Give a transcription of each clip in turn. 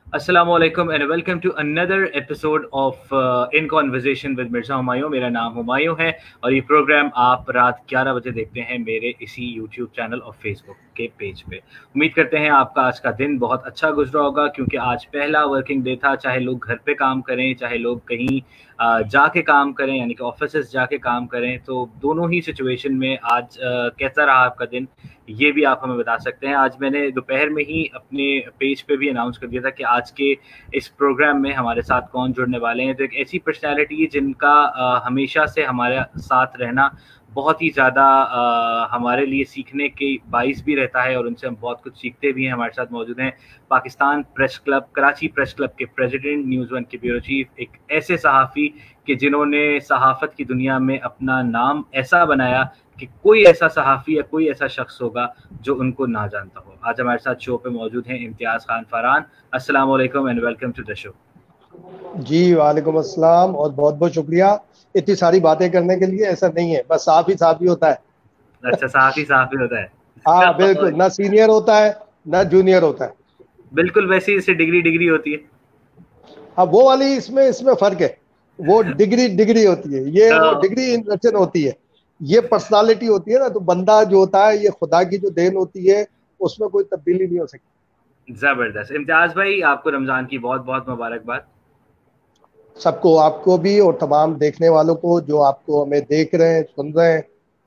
अस्सलाम वालेकुम and welcome to another episode of in conversation with Mirza Humayun. मेरा नाम हुमायूं है और ये प्रोग्राम आप रात 11 बजे देखते हैं मेरे इसी यूट्यूब चैनल और फेसबुक के पेज पे। उम्मीद करते हैं आपका आज का दिन बहुत अच्छा गुजरा होगा, क्योंकि आज पहला वर्किंग डे था। चाहे लोग घर पे काम करें, चाहे लोग कहीं जाके काम करें, यानी कि ऑफिस जाके काम करें, तो दोनों ही सिचुएशन में आज कैसा रहा आपका दिन, ये भी आप हमें बता सकते हैं। आज मैंने दोपहर में ही अपने पेज पे भी अनाउंस कर दिया था कि आज के इस प्रोग्राम में हमारे साथ कौन जुड़ने वाले हैं। तो एक ऐसी पर्सनैलिटी जिनका हमेशा से हमारे साथ रहना बहुत ही ज़्यादा हमारे लिए सीखने के बाइस भी रहता है और उनसे हम बहुत कुछ सीखते भी हैं। हमारे साथ मौजूद हैं Pakistan press club, Karachi press club के प्रेसिडेंट, न्यूज़ वन के ब्यूरो चीफ, एक ऐसे सहाफ़ी कि जिन्होंने सहाफ़त की दुनिया में अपना नाम ऐसा बनाया कि कोई ऐसा सहाफ़ी या कोई ऐसा शख्स होगा जो उनको ना जानता हो। आज हमारे साथ शो पे मौजूद हैं इम्तियाज़ खान फरहान। अस्सलाम वालेकुम and welcome to the show. जी वालेकुम अस्सलाम और बहुत बहुत शुक्रिया इतनी सारी बातें करने के लिए। ऐसा नहीं है, बस साफ ही होता है। अच्छा, साफ ही होता है। हाँ बिल्कुल, ना सीनियर होता है ना जूनियर होता है। बिल्कुल, वैसे ही इससे डिग्री होती है। हाँ वो वाली इसमें फर्क है। वो डिग्री होती है, ये वो डिग्री इंडक्शन होती है, ये पर्सनालिटी होती है ना। तो बंदा जो होता है ये खुदा की जो देन होती है, उसमें कोई तब्दीली नहीं हो सकती। जबरदस्त। इम्तियाज भाई, आपको रमजान की बहुत बहुत मुबारकबाद। सबको, आपको भी और तमाम देखने वालों को जो आपको हमें देख रहे हैं, सुन रहे हैं,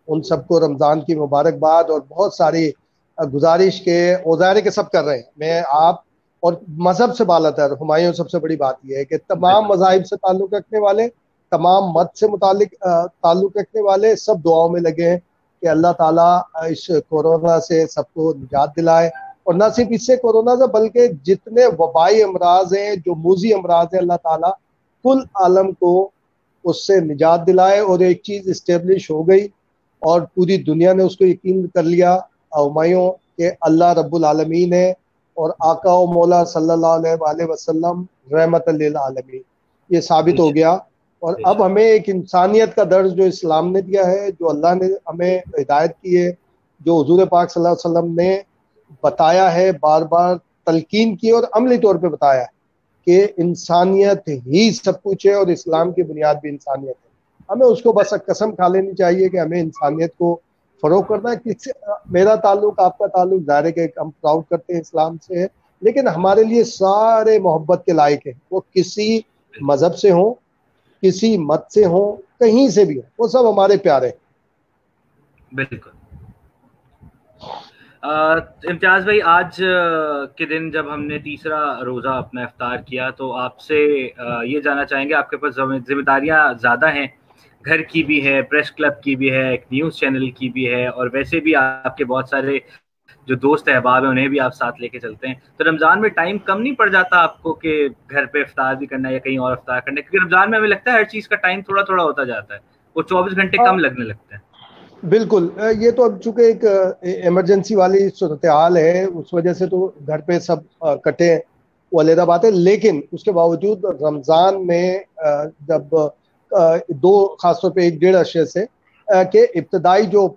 उन सबको रमज़ान की मुबारकबाद। और बहुत सारी गुजारिश के ओज़ारे के सब कर रहे हैं। मैं आप और मज़हब से बालातर हुमायूं, सबसे बड़ी बात यह है कि तमाम मज़ाहिब से ताल्लुक़ रखने वाले, तमाम मत से मुतालिक ताल्लुक़ रखने वाले सब दुआओं में लगे हैं कि अल्लाह ताला इस कोरोना से सबको निजात दिलाए। और न सिर्फ इससे कोरोना से, बल्कि जितने वबाई अमराज हैं, जो मूजी अमराज हैं, अल्लाह ताला कुल आलम को उससे निजात दिलाए। और एक चीज़ इस्टेब्लिश हो गई और पूरी दुनिया ने उसको यकीन कर लिया हुमायूं के अल्लाह रब्बुल आलमीन है और आका व मौला सल्लल्लाहु अलैहि वसल्लम रहमतल लिल आलमीन। ये साबित हो गया। और अब हमें एक इंसानियत का दर्ज जो इस्लाम ने दिया है, जो अल्लाह ने हमें हिदायत की है, जो हुजूर पाक सल्लल्लाहु अलैहि वसल्लम ने बताया है, बार बार तलकीन की और अमली तौर पे बताया है कि इंसानियत ही सब कुछ है और इस्लाम की बुनियाद भी इंसानियत है। हमें उसको बस कसम खा लेनी चाहिए कि हमें इंसानियत को फरोग करना है। किसी मेरा ताल्लुक, आपका ताल्लुक ज़ाहिर है कि हम प्राउड करते हैं इस्लाम से है, लेकिन हमारे लिए सारे मोहब्बत के लायक हैं। वो किसी मजहब से हो, किसी मत से हो, कहीं से भी हो, वो सब हमारे प्यारे। बिल्कुल। इम्तियाज भाई, आज के दिन जब हमने तीसरा रोज़ा अपना इफ्तार किया, तो आपसे ये जानना चाहेंगे, आपके पास जिम्मेदारियां ज़्यादा हैं, घर की भी है, प्रेस क्लब की भी है, एक न्यूज़ चैनल की भी है, और वैसे भी आपके बहुत सारे जो दोस्त अहबाब हैं उन्हें भी आप साथ लेके चलते हैं। तो रमज़ान में टाइम कम नहीं पड़ जाता आपको कि घर पे इफ्तार भी करना है या कहीं और इफ्तार करना है? क्योंकि रमज़ान में हमें लगता है हर चीज़ का टाइम थोड़ा थोड़ा होता जाता है, वो 24 घंटे कम लगने लगते हैं। बिल्कुल, ये तो अब चूंकि एक इमरजेंसी वाली सूरत हाल है, उस वजह से तो घर पे सब कटे, वो अलग बात है। लेकिन उसके बावजूद रमज़ान में जब दो, खासतौर पे एक डेढ़ अरसे से के इब्तदाई जो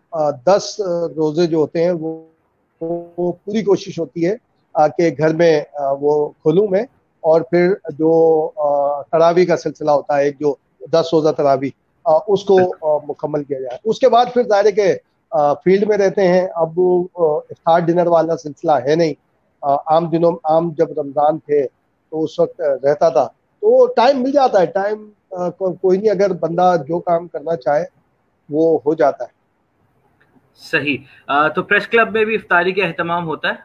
10 रोज़े जो होते हैं, वो पूरी कोशिश होती है कि घर में वो खोलूँ मैं। और फिर जो तरावी का सिलसिला होता है, एक जो 10 रोज़ा तरावी, उसको मुकम्मल किया जाए। उसके बाद फिर ज़ाहिर है कि फील्ड में रहते हैं। अब इफ्तार डिनर वाला सिलसिला है नहीं। आम दिनों, आम जब रमज़ान थे तो उस वक्त रहता था, तो टाइम मिल जाता है। टाइम कोई नहीं, अगर बंदा जो काम करना चाहे वो हो जाता है। सही। तो प्रेस क्लब में भी इफ्तारी का एहतमाम होता है?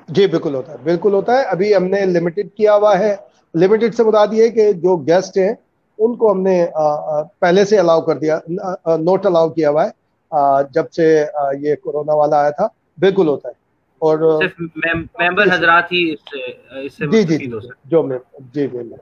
जी बिल्कुल होता है, बिल्कुल होता है। अभी हमने लिमिटेड किया हुआ है। लिमिटेड से मुराद ये है कि जो गेस्ट हैं उनको हमने पहले से अलाउ कर दिया, नोट अलाउ किया हुआ है जब से ये कोरोना वाला आया था। बिल्कुल होता है। और सिर्फ मेंबर हजरात ही इससे जी जी मुस्तफीद जी हो सकते। जो मैं जी बिल्कुल।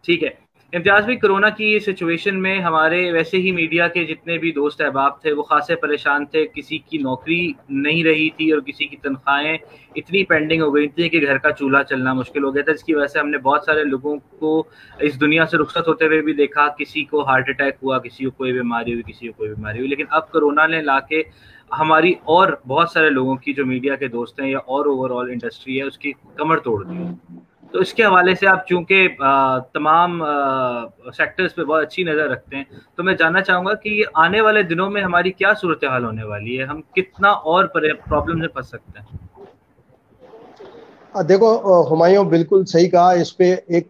ठीक है। इम्तियाज भी, कोरोना की सिचुएशन में हमारे वैसे ही मीडिया के जितने भी दोस्त अहबाब थे वो खासे परेशान थे। किसी की नौकरी नहीं रही थी और किसी की तनख्वाहें इतनी पेंडिंग हो गई थी कि घर का चूल्हा चलना मुश्किल हो गया था, जिसकी वजह से हमने बहुत सारे लोगों को इस दुनिया से रुखसत होते हुए भी देखा। किसी को हार्ट अटैक हुआ, किसी को कोई बीमारी हुई, किसी को कोई बीमारी हुई। लेकिन अब कोरोना ने लाके हमारी और बहुत सारे लोगों की, जो मीडिया के दोस्त हैं या और ओवरऑल इंडस्ट्री है, उसकी कमर तोड़ दी। तो इसके हवाले से आप चूंकि तमाम सेक्टर्स पे बहुत अच्छी नज़र रखते हैं, तो मैं जानना चाहूँगा कि आने वाले दिनों में हमारी क्या सूरत हाल होने वाली है, हम कितना और प्रॉब्लम से फंस सकते हैं? देखो हुमायूं, बिल्कुल सही कहा। इस पे एक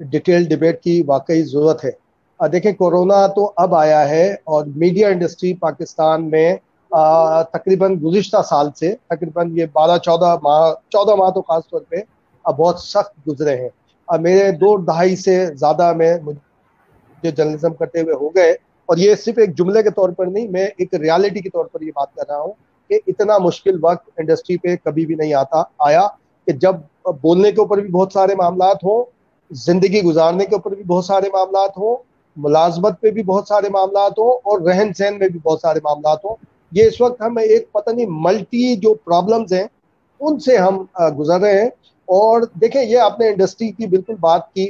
डिटेल डिबेट की वाकई ज़रूरत है। देखिए, कोरोना तो अब आया है और मीडिया इंडस्ट्री पाकिस्तान में तकरीबन गुज़िश्ता साल से तकरीबन ये 14 माह तो ख़ास तौर पे अब बहुत सख्त गुजरे हैं। मेरे 2 दहाई से ज़्यादा में मुझे जर्नलिज्म करते हुए हो गए, और ये सिर्फ एक जुमले के तौर पर नहीं, मैं एक रियलिटी के तौर पर ये बात कर रहा हूँ कि इतना मुश्किल वक्त इंडस्ट्री पे कभी भी नहीं आया कि जब बोलने के ऊपर भी बहुत सारे मामलात हों, जिंदगी गुजारने के ऊपर भी बहुत सारे मामलात हों, मुलाजमत पे भी बहुत सारे मामलात हों, और रहन सहन में भी बहुत सारे मामलात हों। ये इस वक्त हम एक पता नहीं मल्टी जो प्रॉब्लम्स हैं उनसे हम गुजर रहे हैं। और देखें, ये आपने इंडस्ट्री की बिल्कुल बात की,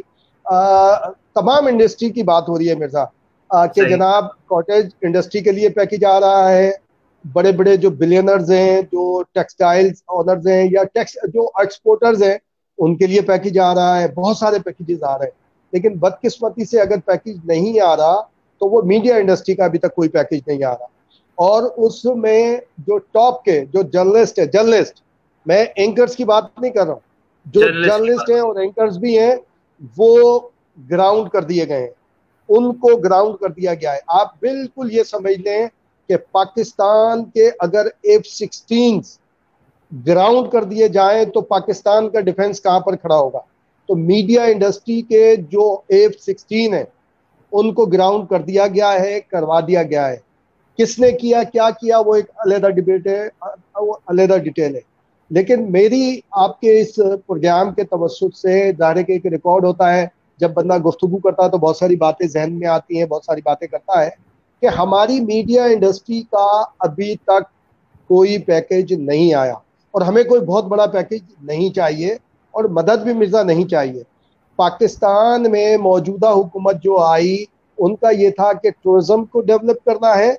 तमाम इंडस्ट्री की बात हो रही है मिर्जा, कि जनाब कॉटेज इंडस्ट्री के लिए पैकेज आ रहा है, बड़े बड़े जो बिलियनर्स हैं, जो टेक्सटाइल्स ओनर्स हैं या जो एक्सपोर्टर्स हैं, उनके लिए पैकेज आ रहा है, बहुत सारे पैकेजेस आ रहे हैं। लेकिन बदकिस्मती से अगर पैकेज नहीं आ रहा तो वो मीडिया इंडस्ट्री का अभी तक कोई पैकेज नहीं आ रहा। और उसमें जो टॉप के जो जर्नलिस्ट, मैं एंकर्स की बात नहीं कर रहा हूँ, जो जर्नलिस्ट हैं और एंकर्स भी हैं, वो ग्राउंड कर दिए गए हैं, उनको ग्राउंड कर दिया गया है। आप बिल्कुल ये समझ लें कि पाकिस्तान के अगर F-16 ग्राउंड कर दिए जाएं तो पाकिस्तान का डिफेंस कहां पर खड़ा होगा। तो मीडिया इंडस्ट्री के जो F-16 है उनको ग्राउंड कर दिया गया है, करवा दिया गया है। किसने किया, क्या किया, वो एक अलग डिबेट है, वो अलग डिटेल है। लेकिन मेरी आपके इस प्रोग्राम के तवस्सुत से ज़ाहिर के एक रिकॉर्ड होता है, जब बंदा गुफ्तगू करता है तो बहुत सारी बातें जहन में आती हैं, बहुत सारी बातें करता है, कि हमारी मीडिया इंडस्ट्री का अभी तक कोई पैकेज नहीं आया, और हमें कोई बहुत बड़ा पैकेज नहीं चाहिए और मदद भी मिर्जा नहीं चाहिए। पाकिस्तान में मौजूदा हुकूमत जो आई, उनका ये था कि टूरिज्म को डेवलप करना है,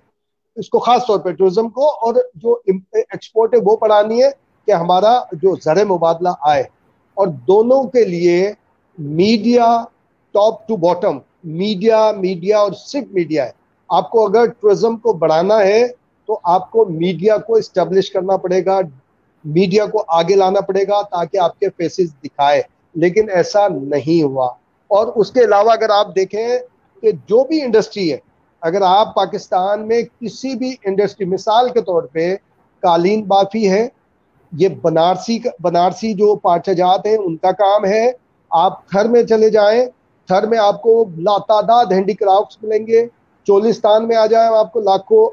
इसको खास तौर पर टूरिज्म को, और जो एक्सपोर्ट है वो बढ़ानी है कि हमारा जो ज़र मुबादला आए। और दोनों के लिए media top to bottom, media और सिर्फ मीडिया है। आपको अगर टूरिज्म को बढ़ाना है तो आपको मीडिया को इस्टेब्लिश करना पड़ेगा, मीडिया को आगे लाना पड़ेगा ताकि आपके फेसेस दिखाए, लेकिन ऐसा नहीं हुआ। और उसके अलावा अगर आप देखें कि जो भी इंडस्ट्री है, अगर आप पाकिस्तान में किसी भी इंडस्ट्री, मिसाल के तौर पे कालीन बाफी है, ये बनारसी जो पार्चजात हैं उनका काम है। आप थर में चले जाएं, थर में आपको लातादाद हैंडीक्राफ्ट्स मिलेंगे। चोलिस्तान में आ जाए, आपको लाखों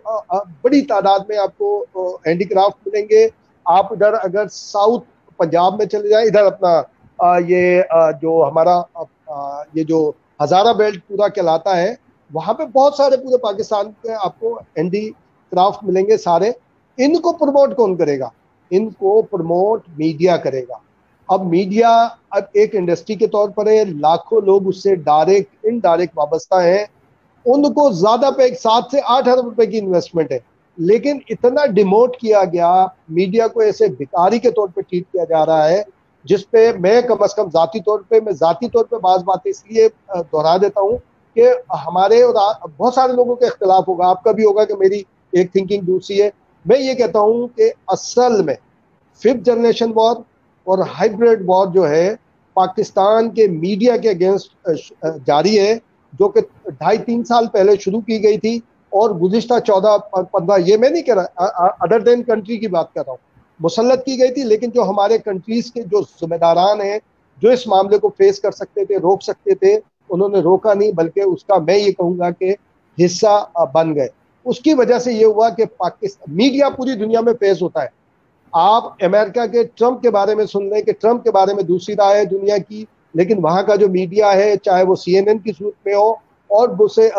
बड़ी तादाद में आपको हैंडीक्राफ्ट मिलेंगे। आप इधर अगर साउथ पंजाब में चले जाए, इधर अपना ये जो हमारा ये जो हज़ारा बेल्ट पूरा कहलाता है, वहाँ पे बहुत सारे पूरे पाकिस्तान के आपको हैंडीक्राफ्ट मिलेंगे सारे। इनको प्रमोट कौन करेगा? इनको प्रमोट मीडिया करेगा। अब मीडिया अब एक इंडस्ट्री के तौर पर है, लाखों लोग उससे डायरेक्ट इनडायरेक्ट वाबस्ता है, उनको ज्यादा पे 7 से 8 अरब रुपए की इन्वेस्टमेंट है। लेकिन इतना डिमोट किया गया, मीडिया को ऐसे भिखारी के तौर पे ट्रीट किया जा रहा है, जिसपे मैं कम अज कम जाती तौर पे बात बातें इसलिए दोहरा देता हूँ कि हमारे और बहुत सारे लोगों का इख्तिलाफ होगा, आपका भी होगा कि मेरी एक थिंकिंग दूसरी है। मैं ये कहता हूँ कि असल में 5th जनरेशन वॉर और हाइब्रिड वॉर जो है पाकिस्तान के मीडिया के अगेंस्ट जारी है, जो कि 2.5-3 साल पहले शुरू की गई थी और गुज़िश्ता 14-15, ये मैं नहीं कह रहा, अदर देन कंट्री की बात कर रहा हूँ, मुसल्लत की गई थी। लेकिन जो हमारे कंट्रीज के जो जिम्मेदारान हैं, जो इस मामले को फेस कर सकते थे, रोक सकते थे, उन्होंने रोका नहीं, बल्कि उसका मैं ये कहूँगा कि हिस्सा बन गए। उसकी वजह से ये हुआ कि पाकिस्तान मीडिया पूरी दुनिया में फेस होता है। आप अमेरिका के ट्रंप के बारे में सुन लें कि ट्रंप के बारे में दूसरी राय है दुनिया की, लेकिन वहाँ का जो मीडिया है, चाहे वो CNN की सूरत में हो और दूसरे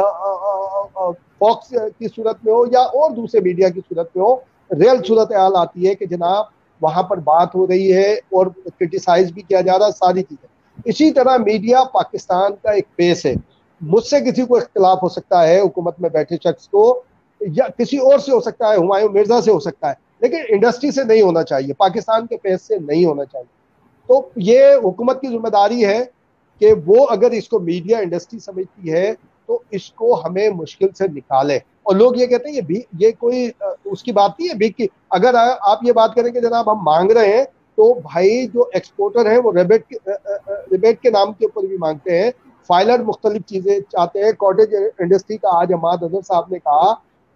फॉक्स की सूरत में हो या और दूसरे मीडिया की सूरत में हो, रियल सूरत हाल आती है कि जनाब वहाँ पर बात हो रही है और क्रिटिसाइज भी किया जा रहा है, सारी चीज़ें। इसी तरह मीडिया पाकिस्तान का एक फेस है। मुझसे किसी को इख्तिलाफ हो सकता है, हुकूमत में बैठे शख्स को, या किसी और से हो सकता है, हुमायूं मिर्जा से हो सकता है, लेकिन इंडस्ट्री से नहीं होना चाहिए, पाकिस्तान के फेस से नहीं होना चाहिए। तो ये हुकूमत की जिम्मेदारी है कि वो अगर इसको मीडिया इंडस्ट्री समझती है तो इसको हमें मुश्किल से निकाले। और लोग ये कहते हैं ये कोई उसकी बात नहीं है भीख की। अगर आप ये बात करें कि जनाब हम मांग रहे हैं, तो भाई जो एक्सपोर्टर हैं वो रिबेट के नाम के ऊपर भी मांगते हैं, फाइलर मुख्तलिफ चीजें चाहते हैं, कॉटेज इंडस्ट्री का आज अमाद अजहर साहब ने कहा।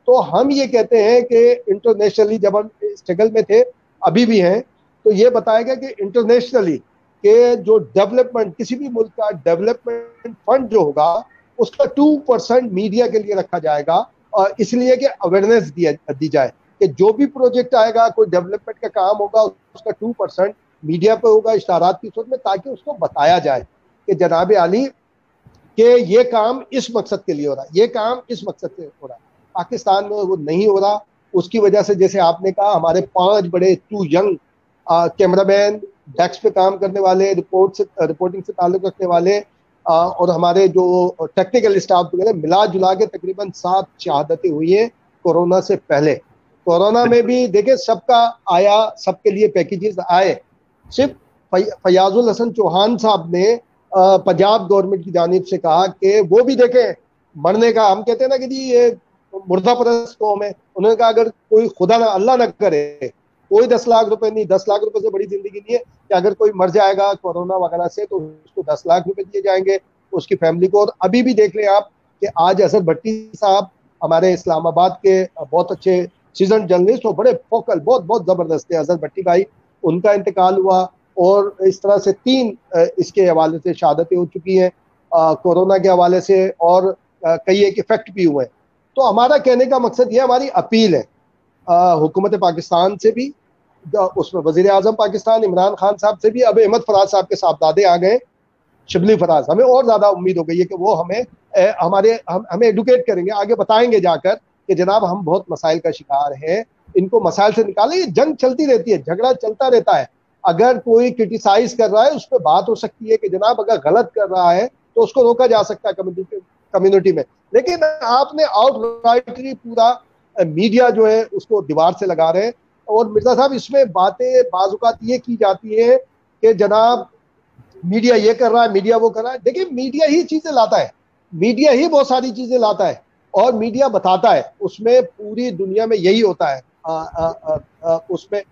तो हम ये कहते हैं कि इंटरनेशनली जब हम स्ट्रगल में थे, अभी भी हैं, तो ये बताया गया कि इंटरनेशनली के जो डेवलपमेंट, किसी भी मुल्क का डेवलपमेंट फंड जो होगा उसका 2% मीडिया के लिए रखा जाएगा, और इसलिए कि अवेयरनेस दी जाए कि जो भी प्रोजेक्ट आएगा, कोई डेवलपमेंट का काम होगा, उसका 2% मीडिया पे होगा इश्तारात की सूरत में, ताकि उसको बताया जाए कि जनाब आली कि ये काम इस मकसद के लिए हो रहा है, ये काम इस मकसद से हो रहा है। पाकिस्तान में वो नहीं हो रहा। उसकी वजह से जैसे आपने कहा, हमारे 5 बड़े 2 यंग कैमरामैन, डेस्क पे काम करने वाले, रिपोर्टिंग से ताल्लुक रखने वाले, और हमारे जो टेक्निकल स्टाफ वगैरह, मिला जुला के तकरीबन 7 शहादतें हुई हैं कोरोना से पहले। कोरोना में भी देखे सबका आया, सबके लिए पैकेजेस आए। सिर्फ फयाजुल हसन चौहान साहब ने पंजाब गवर्नमेंट की जानिब से कहा कि वो भी देखें मरने का, हम कहते हैं ना कि जी ये मुर्दा परस्त कौम है, उन्होंने कहा अगर कोई खुदा ना अल्लाह ना करे, कोई 10 लाख रुपए नहीं, 10 लाख रुपए से बड़ी जिंदगी नहीं है कि अगर कोई मर जाएगा कोरोना वगैरह से तो उसको 10 लाख रुपए दिए जाएंगे उसकी फैमिली को। और अभी भी देख लें आप कि आज अजहर भट्टी साहब हमारे इस्लामाबाद के बहुत अच्छे सीजन जर्नलिस्ट और बड़े फोकल, बहुत बहुत जबरदस्त है अजहर भट्टी भाई, उनका इंतकाल हुआ। और इस तरह से 3 इसके हवाले से शहादतें हो चुकी हैं कोरोना के हवाले से, और कई एक इफेक्ट भी हुए। तो हमारा कहने का मकसद ये, हमारी अपील है हुकूमत पाकिस्तान से भी, उसमें वजीर आजम पाकिस्तान इमरान खान साहब से भी, अब अहमद फराज साहब के साहबजादे आ गए, शिबली फराज, हमें और ज्यादा उम्मीद हो गई है कि वो हमें हमें एडुकेट करेंगे, आगे बताएंगे जाकर कि जनाब हम बहुत मसाइल का शिकार हैं, इनको मसाइल से निकालें। ये जंग चलती रहती है, झगड़ा चलता रहता है। अगर कोई क्रिटिसाइज कर रहा है उस पर बात हो सकती है कि जनाब अगर गलत कर रहा है तो उसको रोका जा सकता है कम्युनिटी में, लेकिन आपने आउटराइटली पूरा मीडिया जो है उसको दीवार से लगा रहे हैं। और मिर्जा साहब, इसमें बातें बाजुकात ये की जाती है कि जनाब मीडिया ये कर रहा है, मीडिया वो कर रहा है। देखिए, मीडिया ही चीजें लाता है, मीडिया ही बहुत सारी चीजें लाता है और मीडिया बताता है, उसमें पूरी दुनिया में यही होता है। उसमें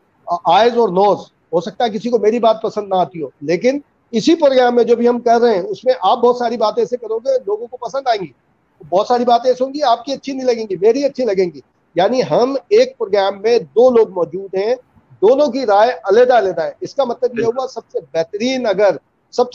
आइज और नोज, हो सकता है किसी को मेरी बात पसंद ना आती हो, लेकिन इसी प्रोग्राम में जो भी हम कर रहे हैं उसमें आप बहुत सारी बातें ऐसे करोगे लोगों को पसंद आएंगी, बहुत सारी बातें ऐसी होंगी आपकी अच्छी नहीं लगेंगी, मेरी अच्छी लगेंगी। यानी हम एक प्रोग्राम में 2 लोग मौजूद हैं, दोनों की राय अलग अलग है। इसका मतलब यह हुआ सबसे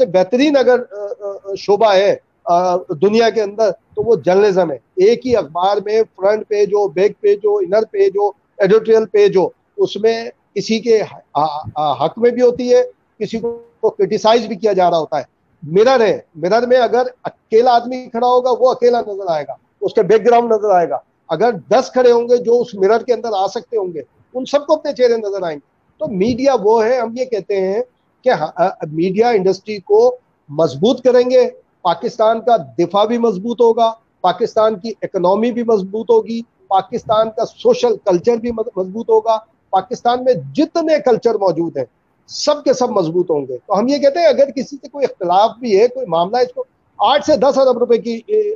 बेहतरीन अगर शोबा है दुनिया के अंदर तो वो जर्नलिज्म है। एक ही अखबार में फ्रंट पेज हो, बैक पेज हो, इनर पेज हो, एडिटोरियल पेज हो, उसमें किसी के हक में भी होती है, किसी को क्रिटिसाइज भी किया जा रहा होता है। मिरर है, मिरर में अगर अकेला आदमी खड़ा होगा वो अकेला नजर आएगा, उसके बैकग्राउंड नजर आएगा। अगर 10 खड़े होंगे जो उस मिरर के अंदर आ सकते होंगे, उन सबको अपने चेहरे नजर आएंगे। तो मीडिया वो है, हम ये कहते हैं कि मीडिया इंडस्ट्री को मजबूत करेंगे, पाकिस्तान का दिफा भी मजबूत होगा, पाकिस्तान की इकोनॉमी भी मजबूत होगी, पाकिस्तान का सोशल कल्चर भी मजबूत होगा, पाकिस्तान में जितने कल्चर मौजूद हैं सब के सब मजबूत होंगे। तो हम ये कहते हैं अगर किसी से कोई इख्तिलाफ भी है, कोई मामला, इसको 8 से 10 अरब रुपए की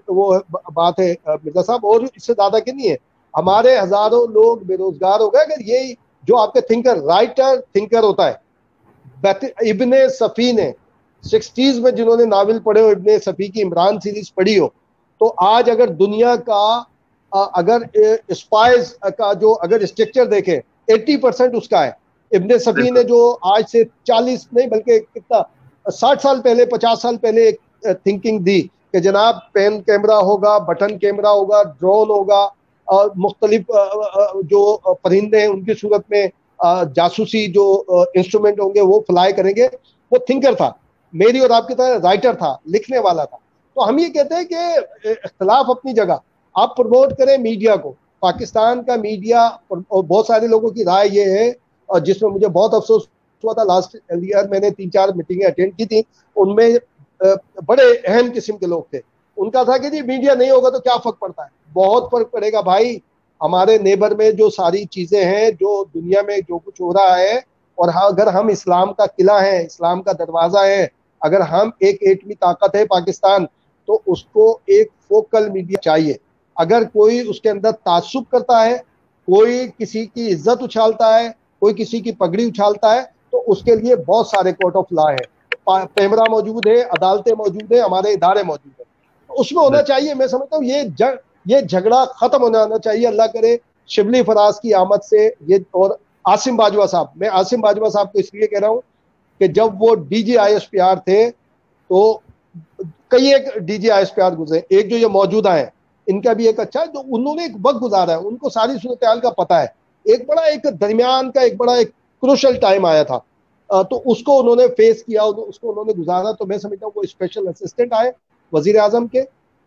वो बात है मिर्जा साहब, और इससे ज्यादा की नहीं है। हमारे हजारों लोग बेरोजगार हो गए। अगर ये जो आपके राइटर थिंकर होता है, इब्ने सफी ने 60s में जिन्होंने नावल पढ़े हो, इब्ने सफी की इमरान सीरीज पढ़ी हो, तो आज अगर दुनिया का अगर स्पाइस का जो अगर स्ट्रक्चर देखें 80% उसका है। इब्ने सफी ने जो आज से 40 नहीं बल्कि कितना 60 साल पहले, 50 साल पहले एक थिंकिंग दी कि जनाब पेन कैमरा होगा, बटन कैमरा होगा, ड्रोन होगा, और मुख्तलिफ जो परिंदे हैं उनकी सूरत में जासूसी जो इंस्ट्रूमेंट होंगे वो फ्लाई करेंगे। वो थिंकर था। मेरी और आपकी तरह राइटर था, लिखने वाला था। तो हम ये कहते हैं कि इख्तलाफ अपनी जगह, आप प्रमोट करें मीडिया को। पाकिस्तान का मीडिया, और बहुत सारे लोगों की राय ये है, और जिसमें मुझे बहुत अफसोस हुआ था, लास्ट ईयर मैंने 3-4 मीटिंगें अटेंड की थी, उनमें बड़े अहम किस्म के लोग थे। उनका था कि जी मीडिया नहीं होगा तो क्या फर्क पड़ता है। बहुत फर्क पड़ेगा भाई। हमारे नेबर में जो सारी चीजें हैं, जो दुनिया में जो कुछ हो रहा है, और अगर हम इस्लाम का किला है, इस्लाम का दरवाजा है, अगर हम एक एटमी ताकत है पाकिस्तान, तो उसको एक फोकल मीडिया चाहिए। अगर कोई उसके अंदर तासुब करता है, कोई किसी की इज्जत उछालता है, कोई किसी की पगड़ी उछालता है, तो उसके लिए बहुत सारे कोर्ट ऑफ लॉ है, पैमरा मौजूद है, अदालतें मौजूद है, हमारे इदारे मौजूद है। तो उसमें होना चाहिए। मैं समझता हूँ ये झगड़ा खत्म होना चाहिए। अल्लाह करे शिबली फराज की आमद से ये, और आसिम बाजवा साहब, मैं आसिम बाजवा साहब को इसलिए कह रहा हूँ कि जब वो डीजी ISPR थे, तो कई एक डीजी ISPR गुजरे, एक जो ये मौजूदा है, इनका भी एक अच्छा है, जो उन्होंने एक वक्त गुजारा है, उनको सारी सूरत हाल का पता है। एक दरमियान का एक बड़ा एक क्रूशल टाइम आया था, तो उसको उन्होंने फेस किया, उसको उन्होंने गुजारा। तो मैं समझता हूँ वो स्पेशल असिस्टेंट आए वजीर आजम के,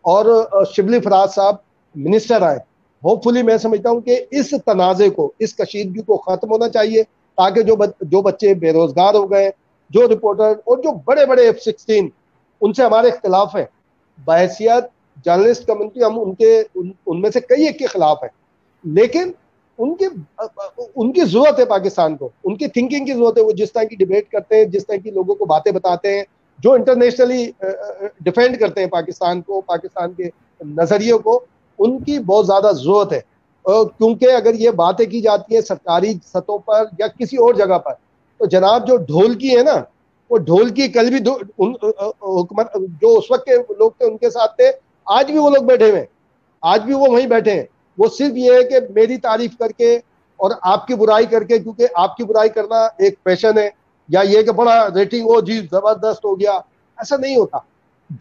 और शिबली फराज साहब मिनिस्टर आए। होपफुली मैं समझता हूँ कि इस तनाज़े को, इस कशीदगी को खत्म होना चाहिए, ताकि जो बच्चे बेरोजगार हो गए, जो रिपोर्टर और जो बड़े बड़े F-16, उनसे हमारे इख्तिलाफ है बहैसियत जर्नलिस्ट कम्युनिटी, हम उनमें से कई एक के खिलाफ है, लेकिन उनकी जरूरत है पाकिस्तान को, उनकी थिंकिंग की जरूरत है। वो जिस तरह की डिबेट करते हैं, जिस तरह की लोगों को बातें बताते हैं, जो इंटरनेशनली डिफेंड करते हैं पाकिस्तान को, पाकिस्तान के नजरिए को, उनकी बहुत ज्यादा जरूरत है। क्योंकि अगर ये बातें की जाती है सरकारी सतहों पर या किसी और जगह पर, तो जनाब जो ढोलकी है ना, वो ढोलकी कल भी हुकूमत जो उस वक्त के लोग थे उनके साथ थे, आज भी वो लोग बैठे हुए हैं, आज भी वो वहीं बैठे हैं। वो सिर्फ ये है कि मेरी तारीफ करके और आपकी बुराई करके, क्योंकि आपकी बुराई करना एक पैशन है, या ये कि बड़ा रेटिंग हो जी जबरदस्त हो गया, ऐसा नहीं होता।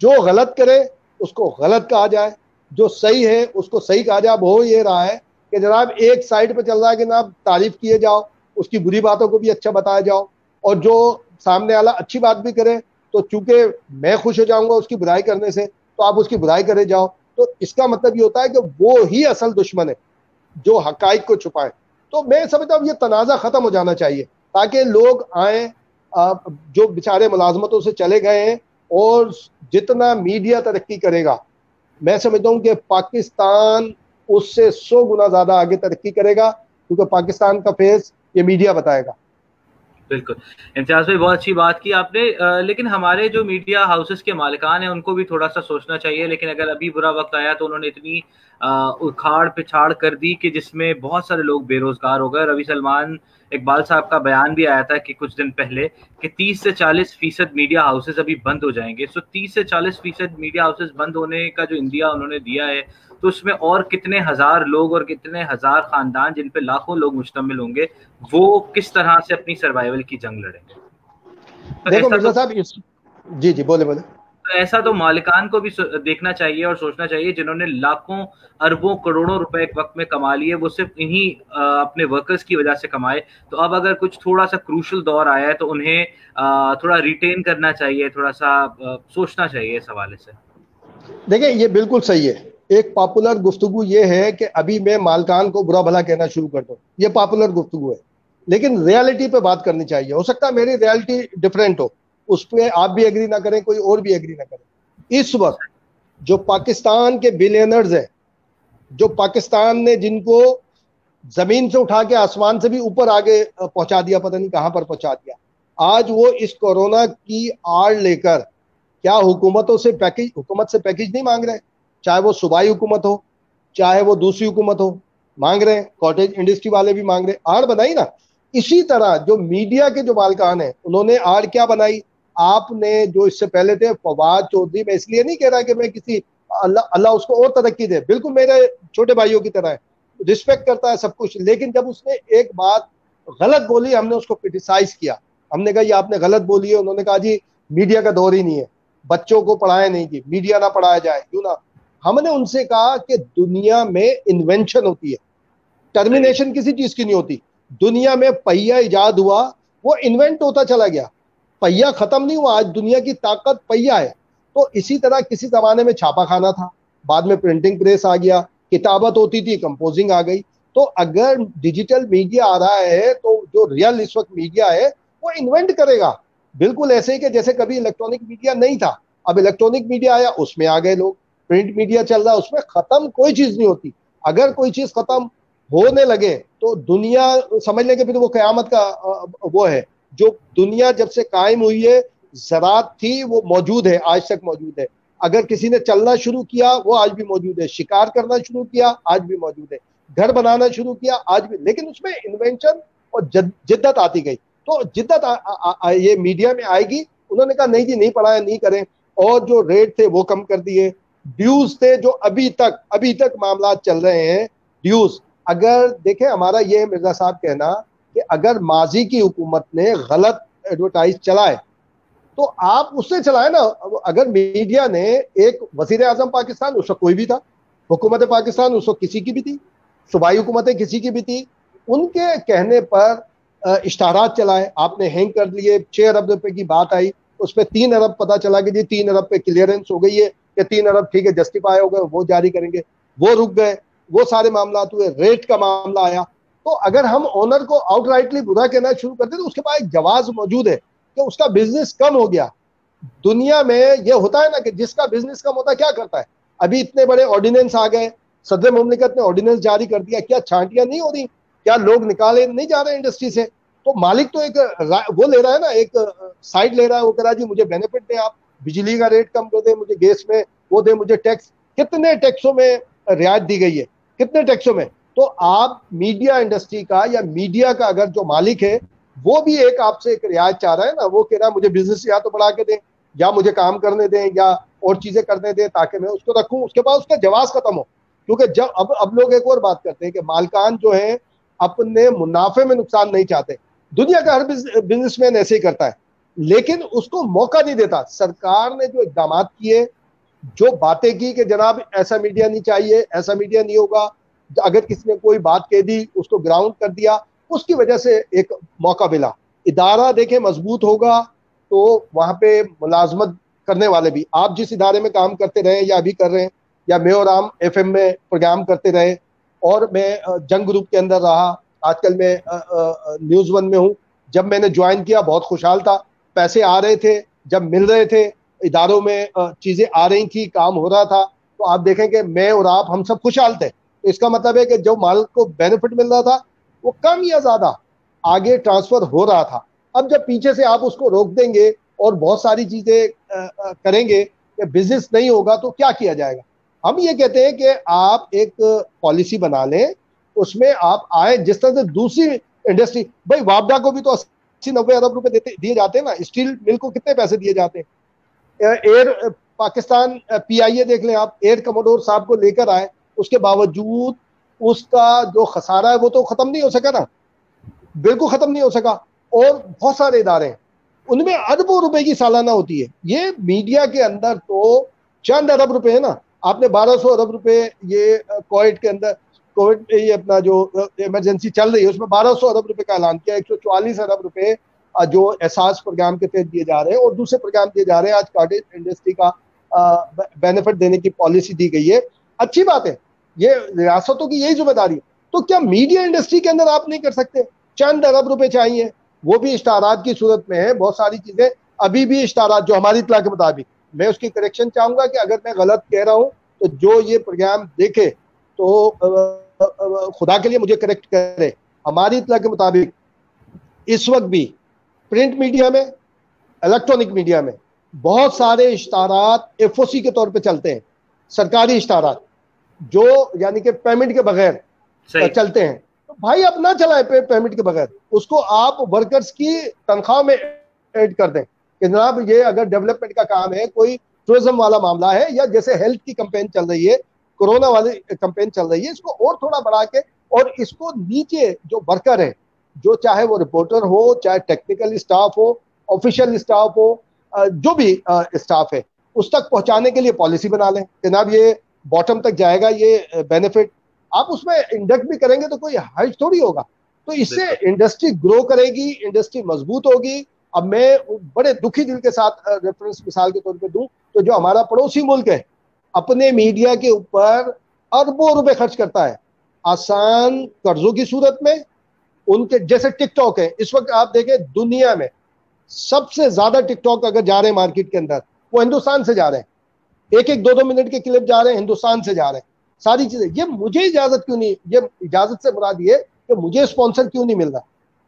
जो गलत करे उसको गलत कहा जाए, जो सही है उसको सही कहा जाए। अब हो ये रहा है कि जनाब एक साइड पे चल रहा है कि ना तारीफ किए जाओ, उसकी बुरी बातों को भी अच्छा बताया जाओ, और जो सामने वाला अच्छी बात भी करे तो चूंकि मैं खुश हो जाऊंगा उसकी बुराई करने से, तो आप उसकी बुराई करे जाओ। तो इसका मतलब ये होता है कि वो ही असल दुश्मन है जो हकाइक को छुपाए। तो मैं समझता हूँ ये तनाज़ा खत्म हो जाना चाहिए, ताकि लोग आए जो बेचारे मुलाजमतों से चले गए हैं, और जितना मीडिया तरक्की करेगा, मैं समझता हूँ कि पाकिस्तान उससे 100 गुना ज्यादा आगे तरक्की करेगा, क्योंकि पाकिस्तान का फेस ये मीडिया बताएगा। बिल्कुल इम्तियाज भाई, बहुत अच्छी बात की आपने। लेकिन हमारे जो मीडिया हाउसेस के मालिकान हैं उनको भी थोड़ा सा सोचना चाहिए। लेकिन अगर अभी बुरा वक्त आया तो उन्होंने इतनी उखाड़ पिछाड़ कर दी कि जिसमें बहुत सारे लोग बेरोजगार हो गए। रवि सलमान इकबाल साहब का बयान भी आया था कि कुछ दिन पहले कि 30 से 40% मीडिया हाउसेस अभी बंद हो जाएंगे। सो 30 से 40% मीडिया हाउसेस बंद होने का जो इंदिया उन्होंने दिया है, तो उसमें और कितने हजार लोग और कितने हजार खानदान जिन पे लाखों लोग मुश्तमिल होंगे, वो किस तरह से अपनी सर्वाइवल की जंग लड़ेंगे। तो देखो मिर्जा साहब, जी बोले। तो ऐसा तो मालिकान को भी देखना चाहिए और सोचना चाहिए, जिन्होंने लाखों अरबों करोड़ों रुपए एक वक्त में कमा लिए, वो सिर्फ इन्हीं अपने वर्कर्स की वजह से कमाए। तो अब अगर कुछ थोड़ा सा क्रूशल दौर आया है तो उन्हें थोड़ा रिटेन करना चाहिए, थोड़ा सा सोचना चाहिए इस हवाले से। देखिए ये बिल्कुल सही है। एक पॉपुलर गुफ्तगू ये है कि अभी मैं मालकान को बुरा भला कहना शुरू कर दूं, ये पॉपुलर गुफ्तगू है, लेकिन रियलिटी पे बात करनी चाहिए। हो सकता है मेरी रियलिटी डिफरेंट हो, उस पर आप भी एग्री ना करें, कोई और भी एग्री ना करें। इस वक्त जो पाकिस्तान के बिलियनर्स हैं, जो पाकिस्तान ने जिनको जमीन से उठा के आसमान से भी ऊपर आगे पहुंचा दिया, पता नहीं कहां पर पहुंचा दिया, आज वो इस कोरोना की आड़ लेकर क्या हुकूमत से पैकेज नहीं मांग रहे? चाहे वो सूबाई हुकूमत हो, चाहे वो दूसरी हुकूमत हो, मांग रहे हैं। कॉटेज इंडस्ट्री वाले भी मांग रहे हैं, आड़ बनाई ना। इसी तरह जो मीडिया के जो मालिकान हैं, उन्होंने आड़ क्या बनाई? आपने जो इससे पहले थे फवाद चौधरी, मैं इसलिए नहीं कह रहा कि मैं किसी अल्लाह उसको और तरक्की दे, बिल्कुल मेरे छोटे भाइयों की तरह है, रिस्पेक्ट करता है सब कुछ, लेकिन जब उसने एक बात गलत बोली, हमने उसको क्रिटिसाइज किया। हमने कहा ये आपने गलत बोली है। उन्होंने कहा जी मीडिया का दौर ही नहीं है, बच्चों को पढ़ाया नहीं जी, मीडिया ना पढ़ाया जाए, क्यों ना। हमने उनसे कहा कि दुनिया में इन्वेंशन होती है, टर्मिनेशन किसी चीज की नहीं होती। दुनिया में पहिया इजाद हुआ, वो इन्वेंट होता चला गया। पहिया खत्म नहीं हुआ, आज दुनिया की ताकत पहिया है। तो इसी तरह किसी जमाने में छापा खाना था, बाद में प्रिंटिंग प्रेस आ गया, किताबत होती थी, कंपोजिंग आ गई। तो अगर डिजिटल मीडिया आ रहा है तो जो रियल इस वक्त मीडिया है वो इन्वेंट करेगा। बिल्कुल ऐसे ही कि जैसे कभी इलेक्ट्रॉनिक मीडिया नहीं था, अब इलेक्ट्रॉनिक मीडिया आया, उसमें आ गए लोग। प्रिंट मीडिया चल रहा है, उसमें खत्म कोई चीज नहीं होती। अगर कोई चीज खत्म होने लगे तो दुनिया समझ लेंगे फिर वो कयामत का वो है। जो दुनिया जब से कायम हुई है, ज़रात थी वो मौजूद है, आज तक मौजूद है। अगर किसी ने चलना शुरू किया वो आज भी मौजूद है, शिकार करना शुरू किया आज भी मौजूद है, घर बनाना शुरू किया आज भी, लेकिन उसमें इन्वेंशन और जिद्दत आती गई। तो जिद्दत ये मीडिया में आएगी। उन्होंने कहा नहीं जी नहीं पढ़ाया, नहीं करें। और जो रेट थे वो कम कर दिए, ड्यूज थे जो अभी तक मामला चल रहे हैं, ड्यूज। अगर देखें, हमारा ये है मिर्जा साहब कहना कि अगर माजी की हुकूमत ने गलत एडवर्टाइज चलाए तो आप उससे चलाए ना। अगर मीडिया ने एक वजीर आजम पाकिस्तान, उस वक्त कोई भी था, हुकूमत पाकिस्तान उस वक्त किसी की भी थी, सूबाई हुकूमतें किसी की भी थी, उनके कहने पर इश्तारात चलाए, आपने हैंग कर लिए। 6 अरब रुपए की बात आई, उसमें 3 अरब पता चला कि जी 3 अरब पे क्लियरेंस हो गई है, कि 3 अरब ठीक है जस्टिफाई हो गए, वो जारी करेंगे। वो रुक गए, वो सारे मामला हुए, रेट का मामला आया। तो अगर हम ओनर को आउटराइटली बुरा कहना शुरू करते तो उसके पास एक जवाब मौजूद है कि उसका बिजनेस कम हो गया। दुनिया में ये होता है ना कि जिसका बिजनेस कम होता है क्या करता है। अभी इतने बड़े ऑर्डिनेंस आ गए, सदर मुमलिकत ने ऑर्डिनेंस जारी कर दिया, क्या छांटियां नहीं हो रही, क्या लोग निकाले नहीं जा रहे इंडस्ट्री से। तो मालिक तो एक वो ले रहा है ना, एक साइड ले रहा है, वो कह रहा है जी मुझे बेनिफिट दें, आप बिजली का रेट कम कर दें, मुझे गैस में वो दे, मुझे टैक्स। कितने टैक्सों में रियायत दी गई है, कितने टैक्सों में। तो आप मीडिया इंडस्ट्री का या मीडिया का अगर जो मालिक है वो भी एक आपसे एक रियायत चाह रहा है ना, वो कह रहा है मुझे बिजनेस या तो बढ़ा के दें, या मुझे काम करने दें, या और चीजें करने दें ताकि मैं उसको रखूं, उसके बाद उसका जवाब खत्म हो। क्योंकि जब अब लोग एक और बात करते हैं कि मालकान जो है अपने मुनाफे में नुकसान नहीं चाहते। दुनिया का हर बिजनेसमैन ऐसे ही करता है, लेकिन उसको मौका नहीं देता। सरकार ने जो इकदाम किए, जो बातें की कि जनाब ऐसा मीडिया नहीं चाहिए, ऐसा मीडिया नहीं होगा, अगर किसी ने कोई बात कह दी उसको ग्राउंड कर दिया, उसकी वजह से एक मौका मिला। इदारा देखें मजबूत होगा तो वहां पे मुलाजमत करने वाले भी, आप जिस इदारे में काम करते रहे या अभी कर रहे हैं, या मैं और आम FM में प्रोग्राम करते रहे, और मैं जंग ग्रुप के अंदर रहा, आजकल मैं न्यूज़ 1 में हूँ। जब मैंने ज्वाइन किया बहुत खुशहाल था, पैसे आ रहे थे, जब मिल रहे थे, इदारों में चीजें आ रही थी, काम हो रहा था, तो आप देखेंगे मैं और आप हम सब खुशहाल थे। तो इसका मतलब है कि जो माल को बेनिफिट मिल रहा था वो कम या ज्यादा आगे ट्रांसफर हो रहा था। अब जब पीछे से आप उसको रोक देंगे और बहुत सारी चीजें करेंगे कि बिजनेस नहीं होगा तो क्या किया जाएगा। हम ये कहते हैं कि आप एक पॉलिसी बना लें, उसमें आप आए, जिस तरह से दूसरी इंडस्ट्री, भाई वापडा को भी तो 80-90 अरब रुपए दिए जाते हैं ना, स्टील मिल को कितने पैसे दिए जाते हैं। एयर पाकिस्तान PIA देख लें आप, एयर कमोडोर साहब को लेकर आए, उसके बावजूद उसका जो खसारा है वो तो खत्म नहीं हो सका ना, बिल्कुल खत्म नहीं हो सका। और बहुत सारे इदारे हैं उनमें अरबों रुपए की सालाना होती है। ये मीडिया के अंदर तो चंद अरब रुपए है ना। आपने 1200 अरब रुपए ये कोविड के अंदर, कोविड ये अपना जो इमरजेंसी चल रही है उसमें 1200 अरब रुपए का ऐलान किया, 144 अरब रुपए जो एहसास प्रोग्राम के तहत दिए जा रहे हैं और दूसरे प्रोग्राम दिए जा रहे हैं। आज कॉटेज इंडस्ट्री का बेनिफिट देने की पॉलिसी दी गई है, अच्छी बात है, ये रियासतों की यही जिम्मेदारी है। तो क्या मीडिया इंडस्ट्री के अंदर आप नहीं कर सकते? चंद अरब रुपए चाहिए, वो भी इश्तारात की सूरत में है। बहुत सारी चीजें अभी भी इश्तारात जो हमारी इत्तला के मुताबिक, मैं उसकी करेक्शन चाहूंगा कि अगर मैं गलत कह रहा हूं तो जो ये प्रोग्राम देखे तो खुदा के लिए मुझे करेक्ट करे। हमारी इत्तला के मुताबिक इस वक्त भी प्रिंट मीडिया में, इलेक्ट्रॉनिक मीडिया में बहुत सारे इश्तारात FOC के तौर पे चलते हैं, सरकारी इश्तारात जो यानी कि पेमेंट के बगैर चलते हैं। तो भाई अब ना चलाएं पेमेंट के बगैर, उसको आप वर्कर्स की तनख्वाह में ऐड कर दें कि जनाब ये अगर डेवलपमेंट का काम है, कोई टूरिज्म वाला मामला है, या जैसे हेल्थ की कैंपेन चल रही है, कोरोना वाली कैंपेन चल रही है, इसको और थोड़ा बढ़ा के, और इसको नीचे जो वर्कर है, जो चाहे वो रिपोर्टर हो, चाहे टेक्निकल स्टाफ हो, ऑफिशियल स्टाफ हो, जो भी स्टाफ है, उस तक पहुंचाने के लिए पॉलिसी बना लें। जनाब ये बॉटम तक जाएगा ये बेनिफिट, आप उसमें इंडक्ट भी करेंगे तो कोई हर्ज थोड़ी होगा। तो इससे इंडस्ट्री ग्रो करेगी, इंडस्ट्री मजबूत होगी, अब मैं बड़े दुखी दिल के साथ रेफरेंस मिसाल के तौर पे दूं तो जो हमारा पड़ोसी मुल्क है अपने मीडिया के ऊपर अरबों रुपए खर्च करता है आसान कर्जों की सूरत में। उनके जैसे टिकटॉक है, इस वक्त आप देखें दुनिया में सबसे ज्यादा टिकटॉक अगर जा रहे हैं मार्केट के अंदर वो हिंदुस्तान से जा रहे हैं। एक एक दो दो मिनट के क्लिप जा रहे हैं, हिंदुस्तान से जा रहे हैं सारी चीजें। ये मुझे इजाजत क्यों नहीं, ये इजाजत से मुराद ये कि मुझे स्पॉन्सर क्यों नहीं मिल रहा,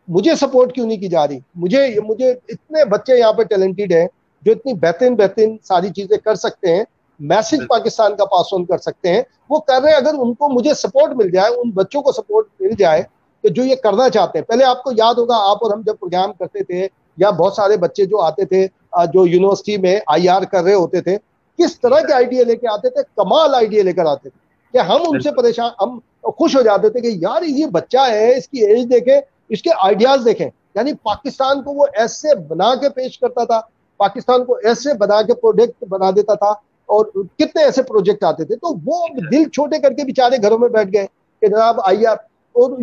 मुझे सपोर्ट क्यों नहीं की जा रही। मुझे इतने बच्चे यहाँ पे टैलेंटेड हैं जो इतनी बेहतरीन बेहतरीन सारी चीजें कर सकते हैं, मैसेज पाकिस्तान का पास ऑन कर सकते हैं, वो कर रहे हैं। अगर उनको मुझे सपोर्ट मिल जाए, उन बच्चों को सपोर्ट मिल जाए कि जो ये करना चाहते हैं। पहले आपको याद होगा, आप और हम जब प्रोग्राम करते थे या बहुत सारे बच्चे जो आते थे जो यूनिवर्सिटी में आईआर कर रहे होते थे, किस तरह के आइडिया लेके आते थे, कमाल आइडिया लेकर आते थे कि हम उनसे परेशान, हम खुश हो जाते थे कि यार ये बच्चा है, इसकी एज देखें, इसके आइडियाज देखें। यानी पाकिस्तान को वो ऐसे बना के पेश करता था, पाकिस्तान को ऐसे बना के प्रोडक्ट बना देता था, और कितने ऐसे प्रोजेक्ट आते थे। तो वो दिल छोटे करके बेचारे घरों में बैठ गए कि जनाब आईआर, और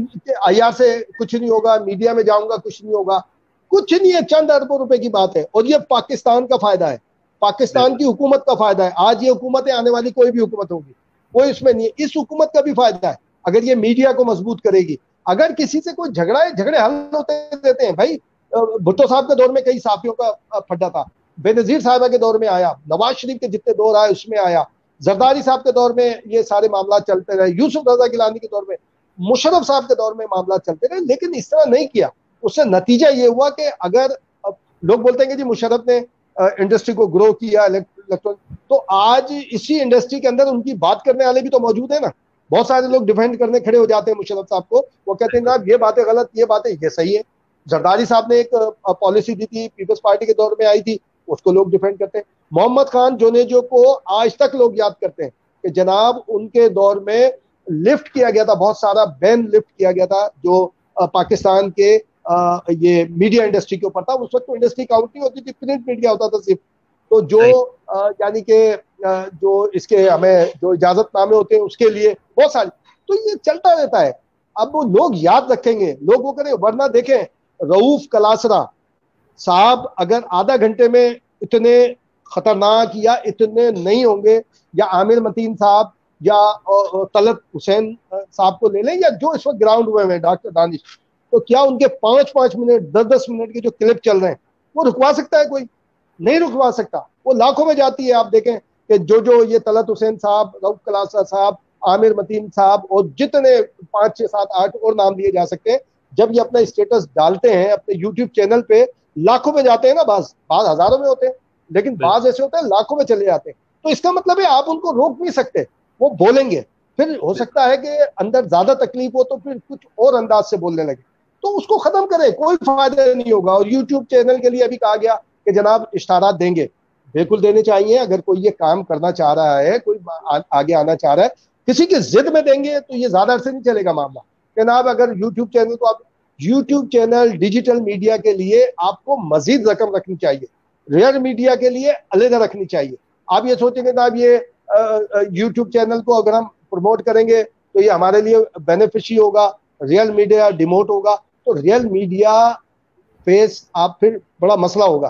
आईआर से कुछ नहीं होगा, मीडिया में जाऊंगा कुछ नहीं होगा। कुछ नहीं है, चंद अरबों रुपए की बात है, और ये पाकिस्तान का फायदा है, पाकिस्तान की हुकूमत का फायदा है। आज ये हुकूमत है, आने वाली कोई भी हुकूमत होगी, कोई इसमें नहीं है। इस हुकूमत का भी फायदा है अगर ये मीडिया को मजबूत करेगी। अगर किसी से कोई झगड़े हल होते रहते हैं भाई। भुट्टो साहब के दौर में कई साफियों का फड्डा था, बेनजीर साहबा के दौर में आया, नवाज शरीफ के जितने दौर आए उसमें आया, जरदारी साहब के दौर में ये सारे मामला चलते रहे, यूसुफ रजा गिलानी के दौर में, मुशर्रफ साहब के दौर में मामला चलते रहे। लेकिन इस तरह नहीं किया। उससे नतीजा ये हुआ कि अगर लोग बोलते हैं कि जी मुशर्रफ ने इंडस्ट्री को ग्रो किया इलेक्ट्रॉनिक, तो आज इसी इंडस्ट्री के अंदर उनकी बात करने वाले भी तो मौजूद है ना। बहुत सारे लोग डिफेंड करने खड़े हो जाते हैं मुशर्रफ साहब को, वो कहते हैं ना ये बातें गलत, ये बातें ये सही है। जरदारी साहब ने एक पॉलिसी दी थी, पीपल्स पार्टी के दौर में आई थी, उसको लोग डिफेंड करते हैं। मोहम्मद खान जोनेजो को आज तक लोग याद करते हैं कि जनाब उनके दौर में लिफ्ट किया गया था, बहुत सारा बैन लिफ्ट किया गया था जो पाकिस्तान के ये मीडिया इंडस्ट्री के ऊपर था। उस वक्त तो इंडस्ट्री काउंट नहीं होती थी, प्रिंट मीडिया होता था सिर्फ। तो जो यानी कि जो इसके हमें जो इजाजतनामे होते हैं उसके लिए बहुत सारी, तो ये चलता रहता है। अब वो लोग याद रखेंगे, लोग वो करें। वरना देखें, रऊफ कलासरा साहब अगर आधा घंटे में इतने खतरनाक या इतने नहीं होंगे, या आमिर मतीन साहब या तलत हुसैन साहब को ले लें, या जो इस वक्त ग्राउंड हुए हैं डॉक्टर दानिश, तो क्या उनके 5-5 मिनट 10-10 मिनट के जो क्लिप चल रहे हैं वो रुकवा सकता है? कोई नहीं रुकवा सकता। वो लाखों में जाती है। आप देखें कि जो ये तलत हुसैन साहब, रऊफ कलासरा साहब, आमिर मतीन साहब और जितने 5, 6, 7, 8 और नाम दिए जा सकते हैं, जब ये अपना स्टेटस डालते हैं अपने यूट्यूब चैनल पे, लाखों में जाते हैं ना, बाज हजारों में होते हैं, लेकिन बाज ऐसे होते हैं लाखों में चले जाते हैं। तो इसका मतलब है आप उनको रोक नहीं सकते, वो बोलेंगे। फिर हो सकता है कि अंदर ज्यादा तकलीफ हो तो फिर कुछ और अंदाज से बोलने लगे, तो उसको खत्म करें, कोई फायदा नहीं होगा। और यूट्यूब चैनल के लिए अभी कहा गया कि जनाब इश्तारात देंगे, बिल्कुल देने चाहिए। अगर कोई ये काम करना चाह रहा है, कोई आगे आना चाह रहा है, किसी की जिद में देंगे तो ये ज्यादा अरसे नहीं चलेगा मामला। जनाब अगर यूट्यूब चैनल को, आप यूट्यूब चैनल डिजिटल मीडिया के लिए आपको मजीद रकम रखनी चाहिए, रेयर मीडिया के लिए अलग रखनी चाहिए। आप ये सोचेंगे जनाब ये यूट्यूब चैनल को अगर हम प्रमोट करेंगे तो ये हमारे लिए बेनिफिशियल होगा, रियल मीडिया डिमोट होगा, तो रियल मीडिया फेस आप फिर बड़ा मसला होगा।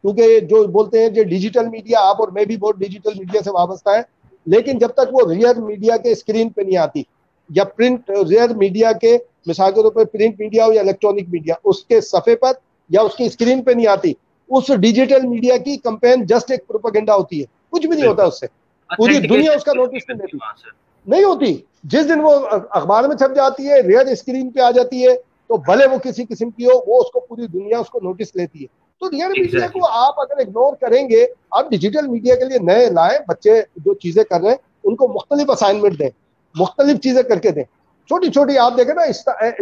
क्योंकि जो बोलते हैं जो डिजिटल मीडिया, आप और मैं भी बहुत डिजिटल मीडिया से वाबस्ता है, लेकिन जब तक वो रियल मीडिया के स्क्रीन पे नहीं आती, या प्रिंट रियल मीडिया के मिसाल के तौर पर प्रिंट मीडिया हो या इलेक्ट्रॉनिक मीडिया, उसके सफ़े पर या उसकी स्क्रीन पे नहीं आती, उस डिजिटल मीडिया की कंपेन जस्ट एक प्रोपेगेंडा होती है, कुछ भी नहीं होता उससे। पूरी दुनिया उसका नोटिस नहीं लेती, नहीं होती। जिस दिन वो अखबार में छप जाती है, रियल स्क्रीन पे आ जाती है, तो भले वो किसी किस्म की हो, वो उसको पूरी दुनिया उसको नोटिस लेती है। तो रियल मीडिया को आप अगर इग्नोर करेंगे, आप डिजिटल मीडिया के लिए नए लाएं, बच्चे जो चीजें कर रहे हैं उनको मुख्तलिफ असाइनमेंट दें, मुख्तलिफ चीजें करके दें, छोटी छोटी। आप देखें ना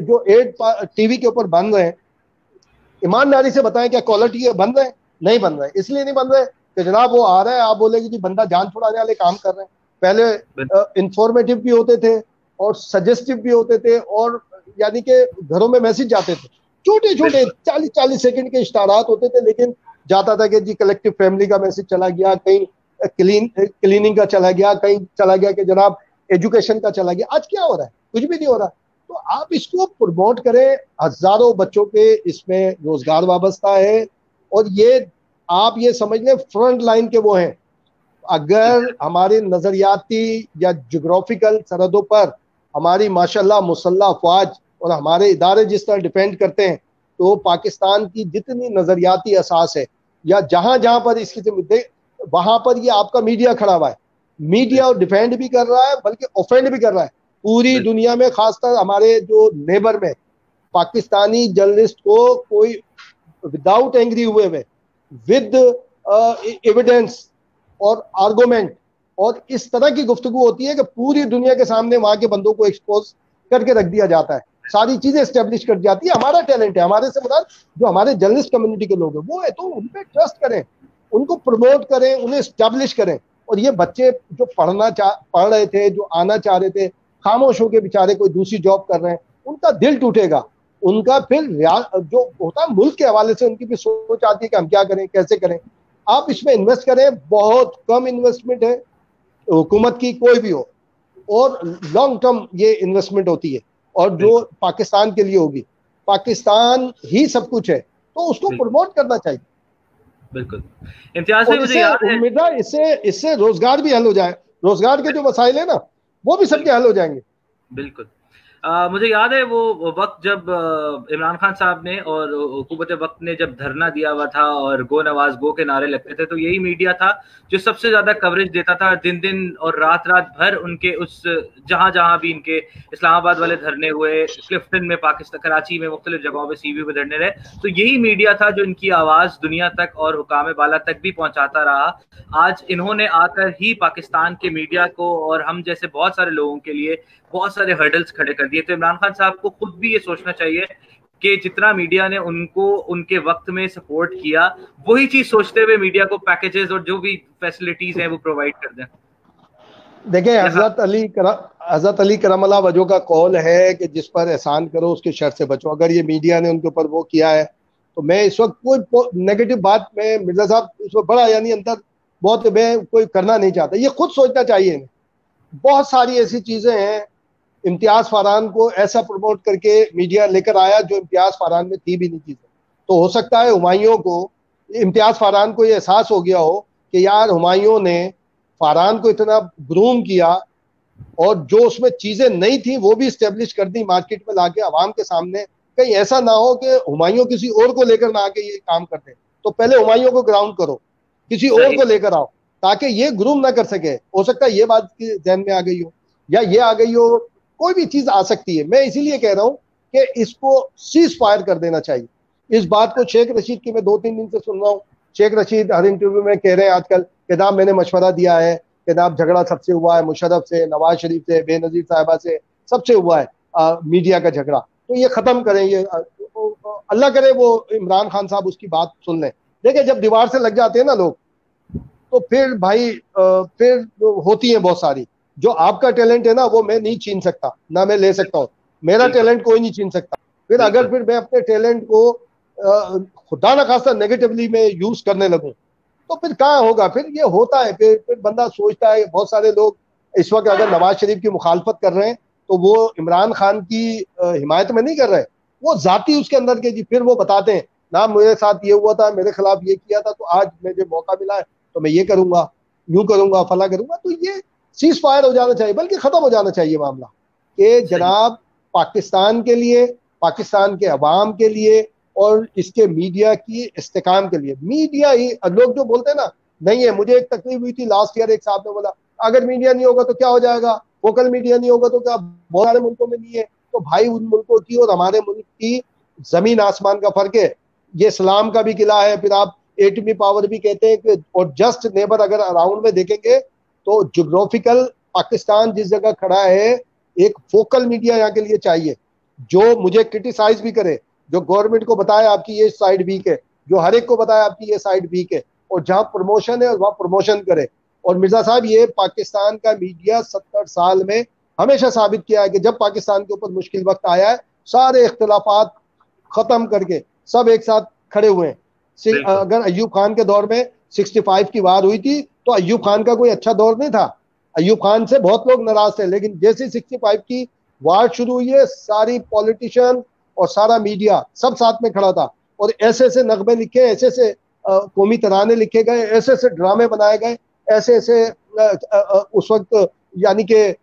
जो एड टीवी के ऊपर बन रहे हैं, ईमानदारी से बताएं क्या क्वालिटी है बन रहे हैं? नहीं बन रहे। इसलिए नहीं बन रहे कि जनाब वो आ रहा है, आप बोलेंगे कि बंदा जान छुड़ाने वाले काम कर रहे हैं। पहले इंफॉर्मेटिव भी होते थे और सजेस्टिव भी होते थे, और यानी कि घरों में मैसेज जाते थे, छोटे छोटे 40-40 सेकंड के इश्तारात होते थे, लेकिन जाता था कि जी कलेक्टिव फैमिली का मैसेज चला गया, कहीं क्लीनिंग का चला गया, कहीं चला गया कि जनाब एजुकेशन का चला गया। आज क्या हो रहा है? कुछ भी नहीं हो रहा। तो आप इसको प्रमोट करें। हजारों बच्चों के इसमें रोजगार वाबस्ता है, और ये आप ये समझ लें फ्रंट लाइन के वो हैं। अगर हमारे नजरियाती या जोग्राफिकल सरहदों पर हमारी माशाल्लाह मुसल्लह अफवाज और हमारे इदारे जिस तरह डिफेंड करते हैं, तो पाकिस्तान की जितनी नजरियाती असास है या जहां जहां पर इसकी मुद्दे, वहां पर ये आपका मीडिया खड़ा हुआ है। मीडिया डिफेंड भी कर रहा है बल्कि ऑफेंड भी कर रहा है पूरी दुनिया में, खासकर हमारे जो नेबर में पाकिस्तानी जर्नलिस्ट को कोई विदाउट एंग्री हुए हुए विद एविडेंस और आर्गुमेंट और इस तरह की गुफ्तगू होती है कि पूरी दुनिया के सामने वहां के बंदों को एक्सपोज करके रख दिया जाता है, सारी चीजें एस्टेब्लिश कर जाती है। हमारा टैलेंट है, हमारे से मुराद जो हमारे जर्नलिस्ट कम्युनिटी के लोग हैं वो है, तो उन पर ट्रस्ट करें, उनको प्रमोट करें, उन्हें एस्टेब्लिश करें। और ये बच्चे जो पढ़ रहे थे, जो आना चाह रहे थे, खामोश होकर बेचारे कोई दूसरी जॉब कर रहे हैं, उनका दिल टूटेगा। उनका फिर जो होता है मुल्क के हवाले से उनकी भी सोच आती है कि हम क्या करें, कैसे करें। आप इसमें इन्वेस्ट करें, बहुत कम इन्वेस्टमेंट है हुकूमत की, कोई भी हो, और लॉन्ग टर्म ये इन्वेस्टमेंट होती है, और जो पाकिस्तान के लिए होगी। पाकिस्तान ही सब कुछ है, तो उसको प्रमोट करना चाहिए। बिल्कुल। इम्तियाज भाई, मुझे याद है उम्मीद है इससे रोजगार भी हल हो जाए, रोजगार के जो मसाइल है ना वो भी सबके हल हो जाएंगे। बिल्कुल। मुझे याद है वो वक्त जब इमरान खान साहब ने और हुकूमत वक्त ने जब धरना दिया हुआ था और गो नवाज गो के नारे लगते थे, तो यही मीडिया था जो सबसे ज्यादा कवरेज देता था, दिन दिन और रात रात भर उनके उस जहां जहां भी इनके इस्लामाबाद वाले धरने हुए, क्लिफ्टन में, पाकिस्तान कराची में, मुख्तलिफ जगहों पे सीवी पे धरने रहे, तो यही मीडिया था जो इनकी आवाज दुनिया तक और हुकाम बाला तक भी पहुंचाता रहा। आज इन्होंने आकर ही पाकिस्तान के मीडिया को और हम जैसे बहुत सारे लोगों के लिए बहुत सारे हर्डल्स खड़े कर दिए। तो इमरान खान साहब को खुद भी ये सोचना चाहिए कि जितना मीडिया ने उनको उनके वक्त में सपोर्ट किया, वही चीज सोचते हुए मीडिया को पैकेजेस और जो भी फैसिलिटीज हैं वो प्रोवाइड कर दें। देखिए, हजरत अली करमल्लाह वजह का कौल है कि जिस पर एहसान करो उसके शर से बचो। अगर ये मीडिया ने उनके ऊपर वो किया है, तो मैं इस वक्त कोई नेगेटिव बात में मिर्जा साहब इस वक्त बड़ा यानी अंदर बहुत मैं कोई करना नहीं चाहता, ये खुद सोचना चाहिए। बहुत सारी ऐसी चीजें हैं, इम्तियाज फारान को ऐसा प्रमोट करके मीडिया लेकर आया जो इम्तियाज फारान में थी भी नहीं चीजें। तो हो सकता है हुमायूं को, इम्तियाज फारान को ये एहसास हो गया हो कि यार हुमायूं ने फारान को इतना ग्रूम किया और जो उसमें चीजें नहीं थी वो भी इस्टेब्लिश कर दी मार्केट में लाके आवाम के सामने। कहीं ऐसा ना हो कि हुमायूं किसी और को लेकर ना आके ये काम कर दे, तो पहले हुमायूं को ग्राउंड करो, किसी और को लेकर आओ ताकि ये ग्रूम ना कर सके। हो सकता है ये बात ध्यान में आ गई हो या ये आ गई हो, कोई भी चीज आ सकती है। मैं इसीलिए कह रहा हूं कि इसको सीज फायर कर देना चाहिए। इस बात को शेख रशीद की मैं 2-3 दिन से सुन रहा हूँ। शेख रशीद हर इंटरव्यू में कह रहे हैं आजकल कि जनाब मैंने मशवरा दिया है कि जनाब झगड़ा सबसे हुआ है, मुशर्रफ से, नवाज शरीफ से, बेनजीर साहिबा से, सबसे हुआ है मीडिया का झगड़ा, तो ये खत्म करें। ये अल्लाह करे वो इमरान खान साहब उसकी बात सुन लें। देखिए, जब दीवार से लग जाते हैं ना लोग, तो फिर भाई फिर होती है बहुत सारी। जो आपका टैलेंट है ना वो मैं नहीं छीन सकता, ना मैं ले सकता हूँ, मेरा टैलेंट कोई नहीं छीन सकता। फिर अगर फिर मैं अपने टैलेंट को खुदा ना खासा नेगेटिवली में यूज करने लगूं, तो फिर कहाँ होगा। फिर ये होता है, फिर बंदा सोचता है। बहुत सारे लोग इस वक्त अगर नवाज शरीफ की मुखालफत कर रहे हैं तो वो इमरान खान की हिमायत में नहीं कर रहे, वो जाती उसके अंदर के जी। फिर वो बताते हैं ना मेरे साथ ये हुआ था, मेरे खिलाफ ये किया था, तो आज मुझे मौका मिला है तो मैं ये करूंगा, यूं करूंगा, फला करूंगा। तो ये सीज फायर हो जाना चाहिए, बल्कि खत्म हो जाना चाहिए मामला कि जनाब पाकिस्तान के लिए, पाकिस्तान के अवाम के लिए और इसके मीडिया की इस्तेकाम के लिए। मीडिया ही, लोग जो बोलते हैं ना नहीं है, मुझे एक तकलीफ हुई थी लास्ट ईयर, एक साहब ने बोला अगर मीडिया नहीं होगा तो क्या हो जाएगा, वोकल मीडिया नहीं होगा तो क्या, बहुत सारे मुल्कों में नहीं है। तो भाई उन मुल्कों की और हमारे मुल्क की जमीन आसमान का फर्क है। ये इस्लाम का भी किला है, फिर आप एटमी पावर भी कहते हैं कि, और जस्ट नेबर अगर अराउंड में देखेंगे तो ज्योग्राफिकल पाकिस्तान जिस जगह खड़ा है, एक फोकल मीडिया यहाँ के लिए चाहिए जो मुझे क्रिटिसाइज भी करे, जो गवर्नमेंट को बताए आपकी ये साइड वीक है, जो हर एक को बताए आपकी ये साइड वीक है, और जहां प्रमोशन है वहां प्रमोशन करे। और मिर्जा साहब, ये पाकिस्तान का मीडिया 70 साल में हमेशा साबित किया है कि जब पाकिस्तान के ऊपर मुश्किल वक्त आया है, सारे इख्तिलाफात खत्म करके सब एक साथ खड़े हुए हैं। अगर अय्यूब खान के दौर में 65 की वार हुई थी तो अय्यूब खान का कोई अच्छा दौर नहीं था, अय्यूब खान से बहुत लोग नाराज थे। लेकिन जैसे 65 की वार शुरू हुई है, सारी पॉलिटिशियन और सारा मीडिया सब साथ में खड़ा था और ऐसे ऐसे नगमे लिखे, ऐसे ऐसे कौमी तराने लिखे गए, ऐसे ऐसे ड्रामे बनाए गए, ऐसे ऐसे उस वक्त यानी कि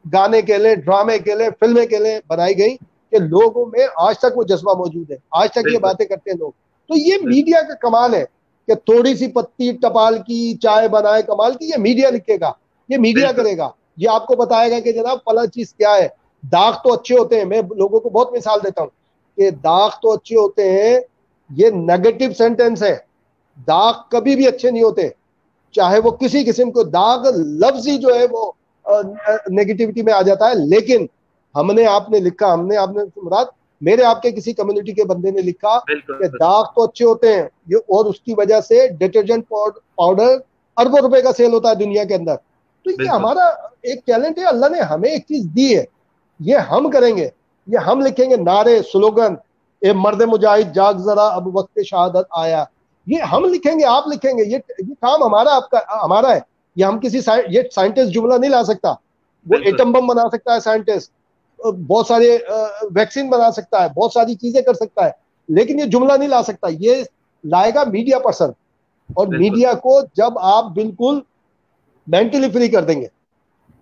गाने के लिए, ड्रामे के लिए, फिल्में के लिए बनाई गई कि लोगों में आज तक वो जज्बा मौजूद है, आज तक ये बातें करते हैं लोग। तो ये मीडिया का कमाल है कि थोड़ी सी पत्ती टपाल की, चाय बनाए कमाल की, ये मीडिया लिखेगा, ये मीडिया करेगा, ये आपको बताएगा कि जनाब फला चीज क्या है। दाग तो अच्छे होते हैं, मैं लोगों को बहुत मिसाल देता हूँ कि दाग तो अच्छे होते हैं, ये नेगेटिव सेंटेंस है, दाग कभी भी अच्छे नहीं होते, चाहे वो किसी किस्म को, दाग लफ्ज ही जो है वो नेगेटिविटी में आ जाता है। लेकिन हमने आपने लिखा, हमने आपने मुराद मेरे आपके किसी कम्युनिटी के बंदे ने लिखा कि दाग तो अच्छे होते हैं ये, और उसकी वजह से डिटर्जेंट पाउडर अरबों रुपए का सेल होता है दुनिया के अंदर। तो ये हमारा एक टैलेंट है, अल्लाह ने हमें एक चीज दी है, ये हम करेंगे, ये हम लिखेंगे, नारे स्लोगन, ए मर्द मुजाहिद जाग जरा अब वक्त शहादत आया, ये हम लिखेंगे, आप लिखेंगे, ये काम हमारा आपका हमारा है। ये हम किसी ये साइंटिस्ट जुमला नहीं ला सकता, वो एटम बम बना सकता है साइंटिस्ट, बहुत सारे वैक्सीन बना सकता है, बहुत सारी चीजें कर सकता है, लेकिन ये जुमला नहीं ला सकता, ये लाएगा मीडिया पर्सन। और मीडिया को जब आप बिल्कुल मेंटली फ्री कर देंगे,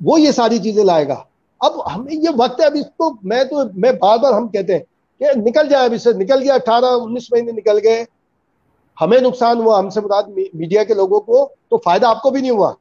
वो ये सारी चीजें लाएगा। अब हमें ये वक्त है, अब इसको मैं बार बार हम कहते हैं कि निकल जाए, अब इससे निकल गया, 18-19 महीने निकल गए, हमें नुकसान हुआ, हमसे मुराद मीडिया के लोगों को, तो फायदा आपको भी नहीं हुआ।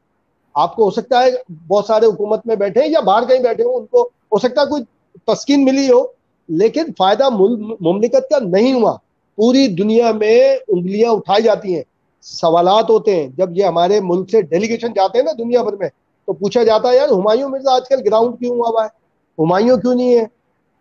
आपको हो सकता है बहुत सारे हुकूमत में बैठे हैं या बाहर कहीं बैठे हो, उनको हो सकता है कोई तस्कीन मिली हो, लेकिन फायदा मुमलिकत का नहीं हुआ। पूरी दुनिया में उंगलियां उठाई जाती हैं, सवालात होते हैं, जब ये हमारे मुल्क से डेलीगेशन जाते हैं ना दुनिया भर में, तो पूछा जाता है यार हुमायूं मिर्जा आजकल ग्राउंड क्यों हुआ है, हुमायूं क्यों नहीं है,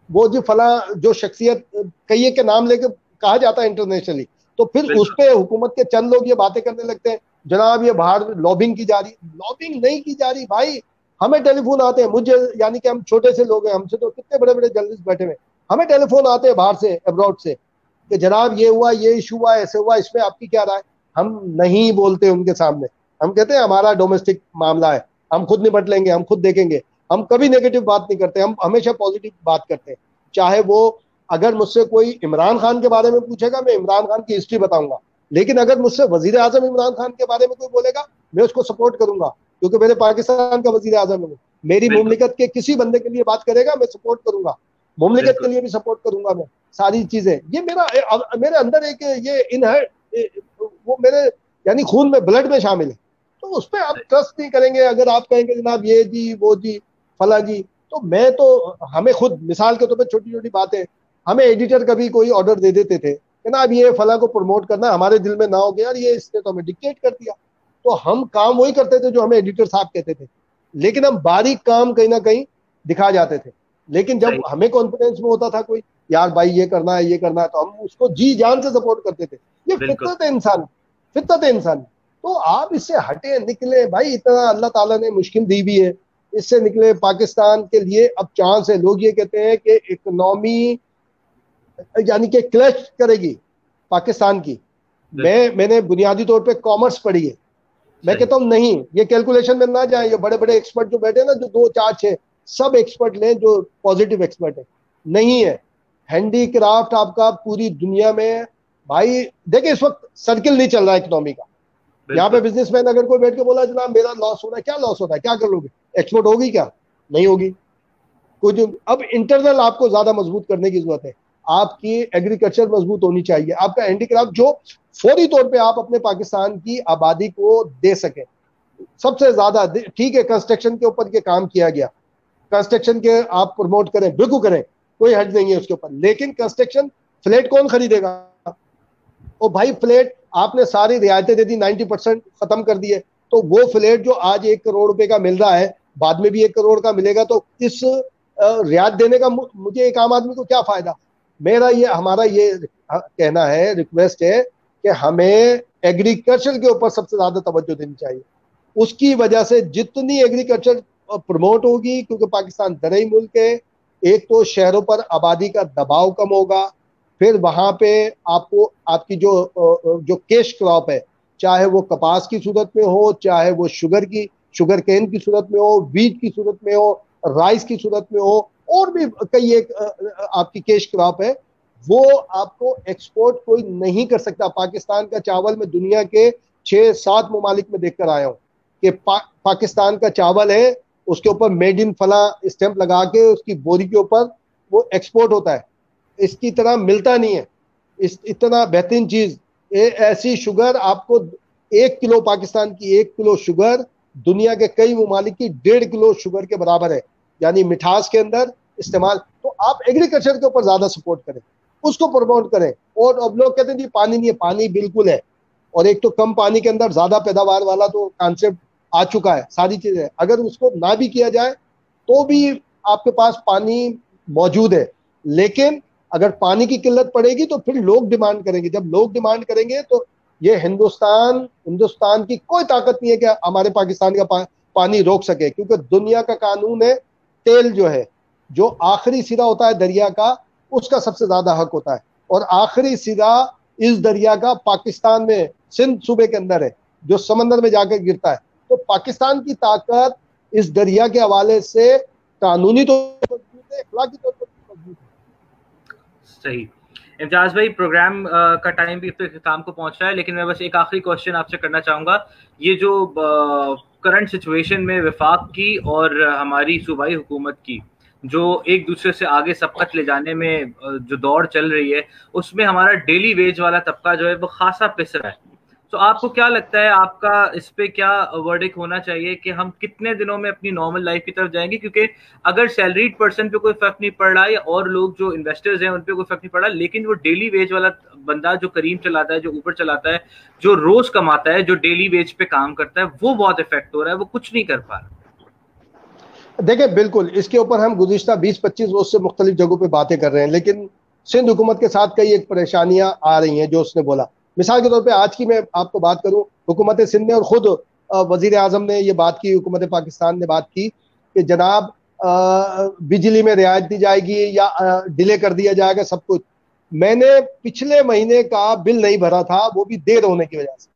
वो जो फला जो शख्सियत कई के नाम लेके कहा जाता है इंटरनेशनली, तो फिर उस पर हुकूमत के चंद लोग ये बातें करने लगते हैं, जनाब ये बाहर लॉबिंग की जा रही। लॉबिंग नहीं की जा रही भाई, हमें टेलीफोन आते हैं, मुझे यानी कि हम छोटे से लोग हैं, हमसे तो कितने बड़े बड़े जर्नलिस्ट बैठे हुए, हमें टेलीफोन आते हैं बाहर से, अब्रॉड से, कि जनाब ये हुआ, ये इशू हुआ, ऐसे हुआ, इसमें आपकी क्या राय। हम नहीं बोलते उनके सामने, हम कहते हैं हमारा डोमेस्टिक मामला है, हम खुद निपट लेंगे, हम खुद देखेंगे। हम कभी नेगेटिव बात नहीं करते, हम हमेशा पॉजिटिव बात करते हैं। चाहे वो अगर मुझसे कोई इमरान खान के बारे में पूछेगा, मैं इमरान खान की हिस्ट्री बताऊंगा, लेकिन अगर मुझसे वजीर आजम इमरान खान के बारे में कोई बोलेगा, मैं उसको सपोर्ट करूंगा, क्योंकि मेरे पाकिस्तान का वजीर आजम है वो। मेरी मुमलिकत के किसी बंदे के लिए बात करेगा, मैं सपोर्ट करूंगा, मुमलिकत के लिए भी सपोर्ट करूंगा, मैं सारी चीजें, ये मेरे अंदर एक ये इन है, वो मेरे यानी खून में, ब्लड में शामिल है। तो उस पर आप ट्रस्ट नहीं करेंगे। अगर आप कहेंगे जनाब ये जी वो जी फला जी, तो मैं तो, हमें खुद मिसाल के तौर पर छोटी छोटी बातें, हमें एडिटर कभी कोई ऑर्डर दे देते थे कि ना अब ये फला को प्रमोट करना, हमारे दिल में ना हो गया यार ये इसने तो हमें डिक्टेट कर दिया, तो हम काम वही करते थे जो हमें एडिटर साहब कहते थे, लेकिन हम बारीक काम कहीं ना कहीं दिखा जाते थे। लेकिन जब हमें कॉन्फिडेंस में होता था कोई, यार भाई ये करना है, ये करना है, तो हम उसको जी जान से सपोर्ट करते थे। ये फितरत है इंसान, फितरत है इंसान। तो आप इससे हटे, निकले भाई, इतना अल्लाह ताला ने मुश्किल दी भी है, इससे निकले। पाकिस्तान के लिए अब चांस है। लोग ये कहते हैं कि इकोनॉमी यानी कि क्लैश करेगी पाकिस्तान की। मैंने बुनियादी तौर पे कॉमर्स पढ़ी है, मैं कहता हूँ नहीं, ये कैलकुलेशन में ना जाए। ये बड़े बड़े एक्सपर्ट जो बैठे हैं ना, जो 2 4 6 सब एक्सपर्ट लें जो पॉजिटिव एक्सपर्ट है, नहीं है। हैंडीक्राफ्ट आपका पूरी दुनिया में भाई, देखिए इस वक्त सर्किल नहीं चल रहा है इकोनॉमी का। यहाँ पे बिजनेसमैन अगर कोई बैठ के बोला जनाब मेरा लॉस हो रहा है, क्या लॉस होता है, क्या कर लोगे, एक्सपोर्ट होगी क्या, नहीं होगी कुछ। अब इंटरनल आपको ज्यादा मजबूत करने की जरूरत है। आपकी एग्रीकल्चर मजबूत होनी चाहिए, आपका हैंडीक्राफ्ट जो फौरी तौर पे आप अपने पाकिस्तान की आबादी को दे सके सबसे ज्यादा। ठीक है, कंस्ट्रक्शन के ऊपर के काम किया गया, कंस्ट्रक्शन के आप प्रमोट करें, बिल्कुल करें, कोई हर्ज नहीं है उसके ऊपर, लेकिन कंस्ट्रक्शन फ्लैट कौन खरीदेगा। ओ भाई फ्लैट आपने सारी रियायतें दे दी, 90% खत्म कर दिए, तो वो फ्लैट जो आज 1 करोड़ रुपए का मिल रहा है, बाद में भी 1 करोड़ का मिलेगा, तो इस रियायत देने का मुझे एक आम आदमी को क्या फायदा। मेरा ये, हमारा ये कहना है, रिक्वेस्ट है कि हमें एग्रीकल्चर के ऊपर सबसे ज्यादा तवज्जो देनी चाहिए। उसकी वजह से जितनी एग्रीकल्चर प्रमोट होगी, क्योंकि पाकिस्तान दरई मुल्क है, एक तो शहरों पर आबादी का दबाव कम होगा, फिर वहां पे आपको आपकी जो कैश क्रॉप है, चाहे वो कपास की सूरत में हो, चाहे वो शुगर केन की सूरत में हो, वीट की सूरत में हो, राइस की सूरत में हो, और भी कई एक आपकी कैश क्रॉप है, वो आपको एक्सपोर्ट कोई नहीं कर सकता। पाकिस्तान का चावल मैं दुनिया के 6-7 ममालिक में देखकर आया हूँ कि पाकिस्तान का चावल है, उसके ऊपर मेड इन फला स्टैंप लगा के उसकी बोरी के ऊपर वो एक्सपोर्ट होता है। इसकी तरह मिलता नहीं है इतना बेहतरीन चीज। ऐसी शुगर आपको 1 किलो, पाकिस्तान की 1 किलो शुगर दुनिया के कई ममालिक की 1.5 किलो शुगर के बराबर है, यानी मिठास के अंदर इस्तेमाल। तो आप एग्रीकल्चर के ऊपर ज्यादा सपोर्ट करें, उसको प्रमोट करें। और अब लोग कहते हैं जी पानी नहीं है, पानी बिल्कुल है। और एक तो कम पानी के अंदर ज्यादा पैदावार वाला तो कॉन्सेप्ट आ चुका है, सारी चीजें अगर उसको ना भी किया जाए तो भी आपके पास पानी मौजूद है। लेकिन अगर पानी की किल्लत पड़ेगी तो फिर लोग डिमांड करेंगे। जब लोग डिमांड करेंगे तो ये हिंदुस्तान की कोई ताकत नहीं है कि हमारे पाकिस्तान का पानी रोक सके, क्योंकि दुनिया का कानून है तेल जो है, जो आखिरी सिरा होता है दरिया का, उसका सबसे ज्यादा हक होता है। और आखिरी सिरा इस दरिया का पाकिस्तान में सिंध सूबे के अंदर है, जो समंदर में जाकर गिरता है। तो पाकिस्तान की ताकत इस दरिया के हवाले से कानूनी तौर पर मजबूत है, इखलाकी तौर पर मजबूत है। सही। इम्तियाज भाई, प्रोग्राम का टाइम भी इख्तिताम को पहुंच रहा है, लेकिन मैं बस एक आखिरी क्वेश्चन आपसे करना चाहूंगा। ये जो करंट सिचुएशन में वफाक की और हमारी सूबाई हुकूमत की जो एक दूसरे से आगे सबकत ले जाने में जो दौड़ चल रही है, उसमें हमारा डेली वेज वाला तबका जो है वो खासा पिस रहा है। तो आपको क्या लगता है, आपका इस पे क्या वर्डिक होना चाहिए कि हम कितने दिनों में अपनी नॉर्मल लाइफ की तरफ जाएंगे? क्योंकि अगर सैलरीड पर्सन पे कोई फर्क नहीं पड़ रहा है और लोग जो इन्वेस्टर्स हैं उन पे कोई फर्क नहीं पड़ रहा, लेकिन वो डेली वेज वाला बंदा जो करीम चलाता है, जो ऊपर चलाता है, जो रोज कमाता है, जो डेली वेज पे काम करता है, वो बहुत इफेक्ट हो रहा है, वो कुछ नहीं कर पा रहा। देखिए बिल्कुल, इसके ऊपर हम गुज़िश्ता 20-25 रोज से मुख्तलिफ जगहों पे बातें कर रहे हैं, लेकिन सिंध हुकूमत के साथ कई एक परेशानियां आ रही हैं जो उसने बोला। मिसाल के तौर पे आज की मैं आपको बात करूं, हुकूमत सिंध ने और खुद वजीर आजम ने ये बात की, हुकूमत पाकिस्तान ने बात की कि जनाब बिजली में रियायत दी जाएगी या डिले कर दिया जाएगा सब कुछ। मैंने पिछले महीने का बिल नहीं भरा था, वो भी देर होने की वजह से।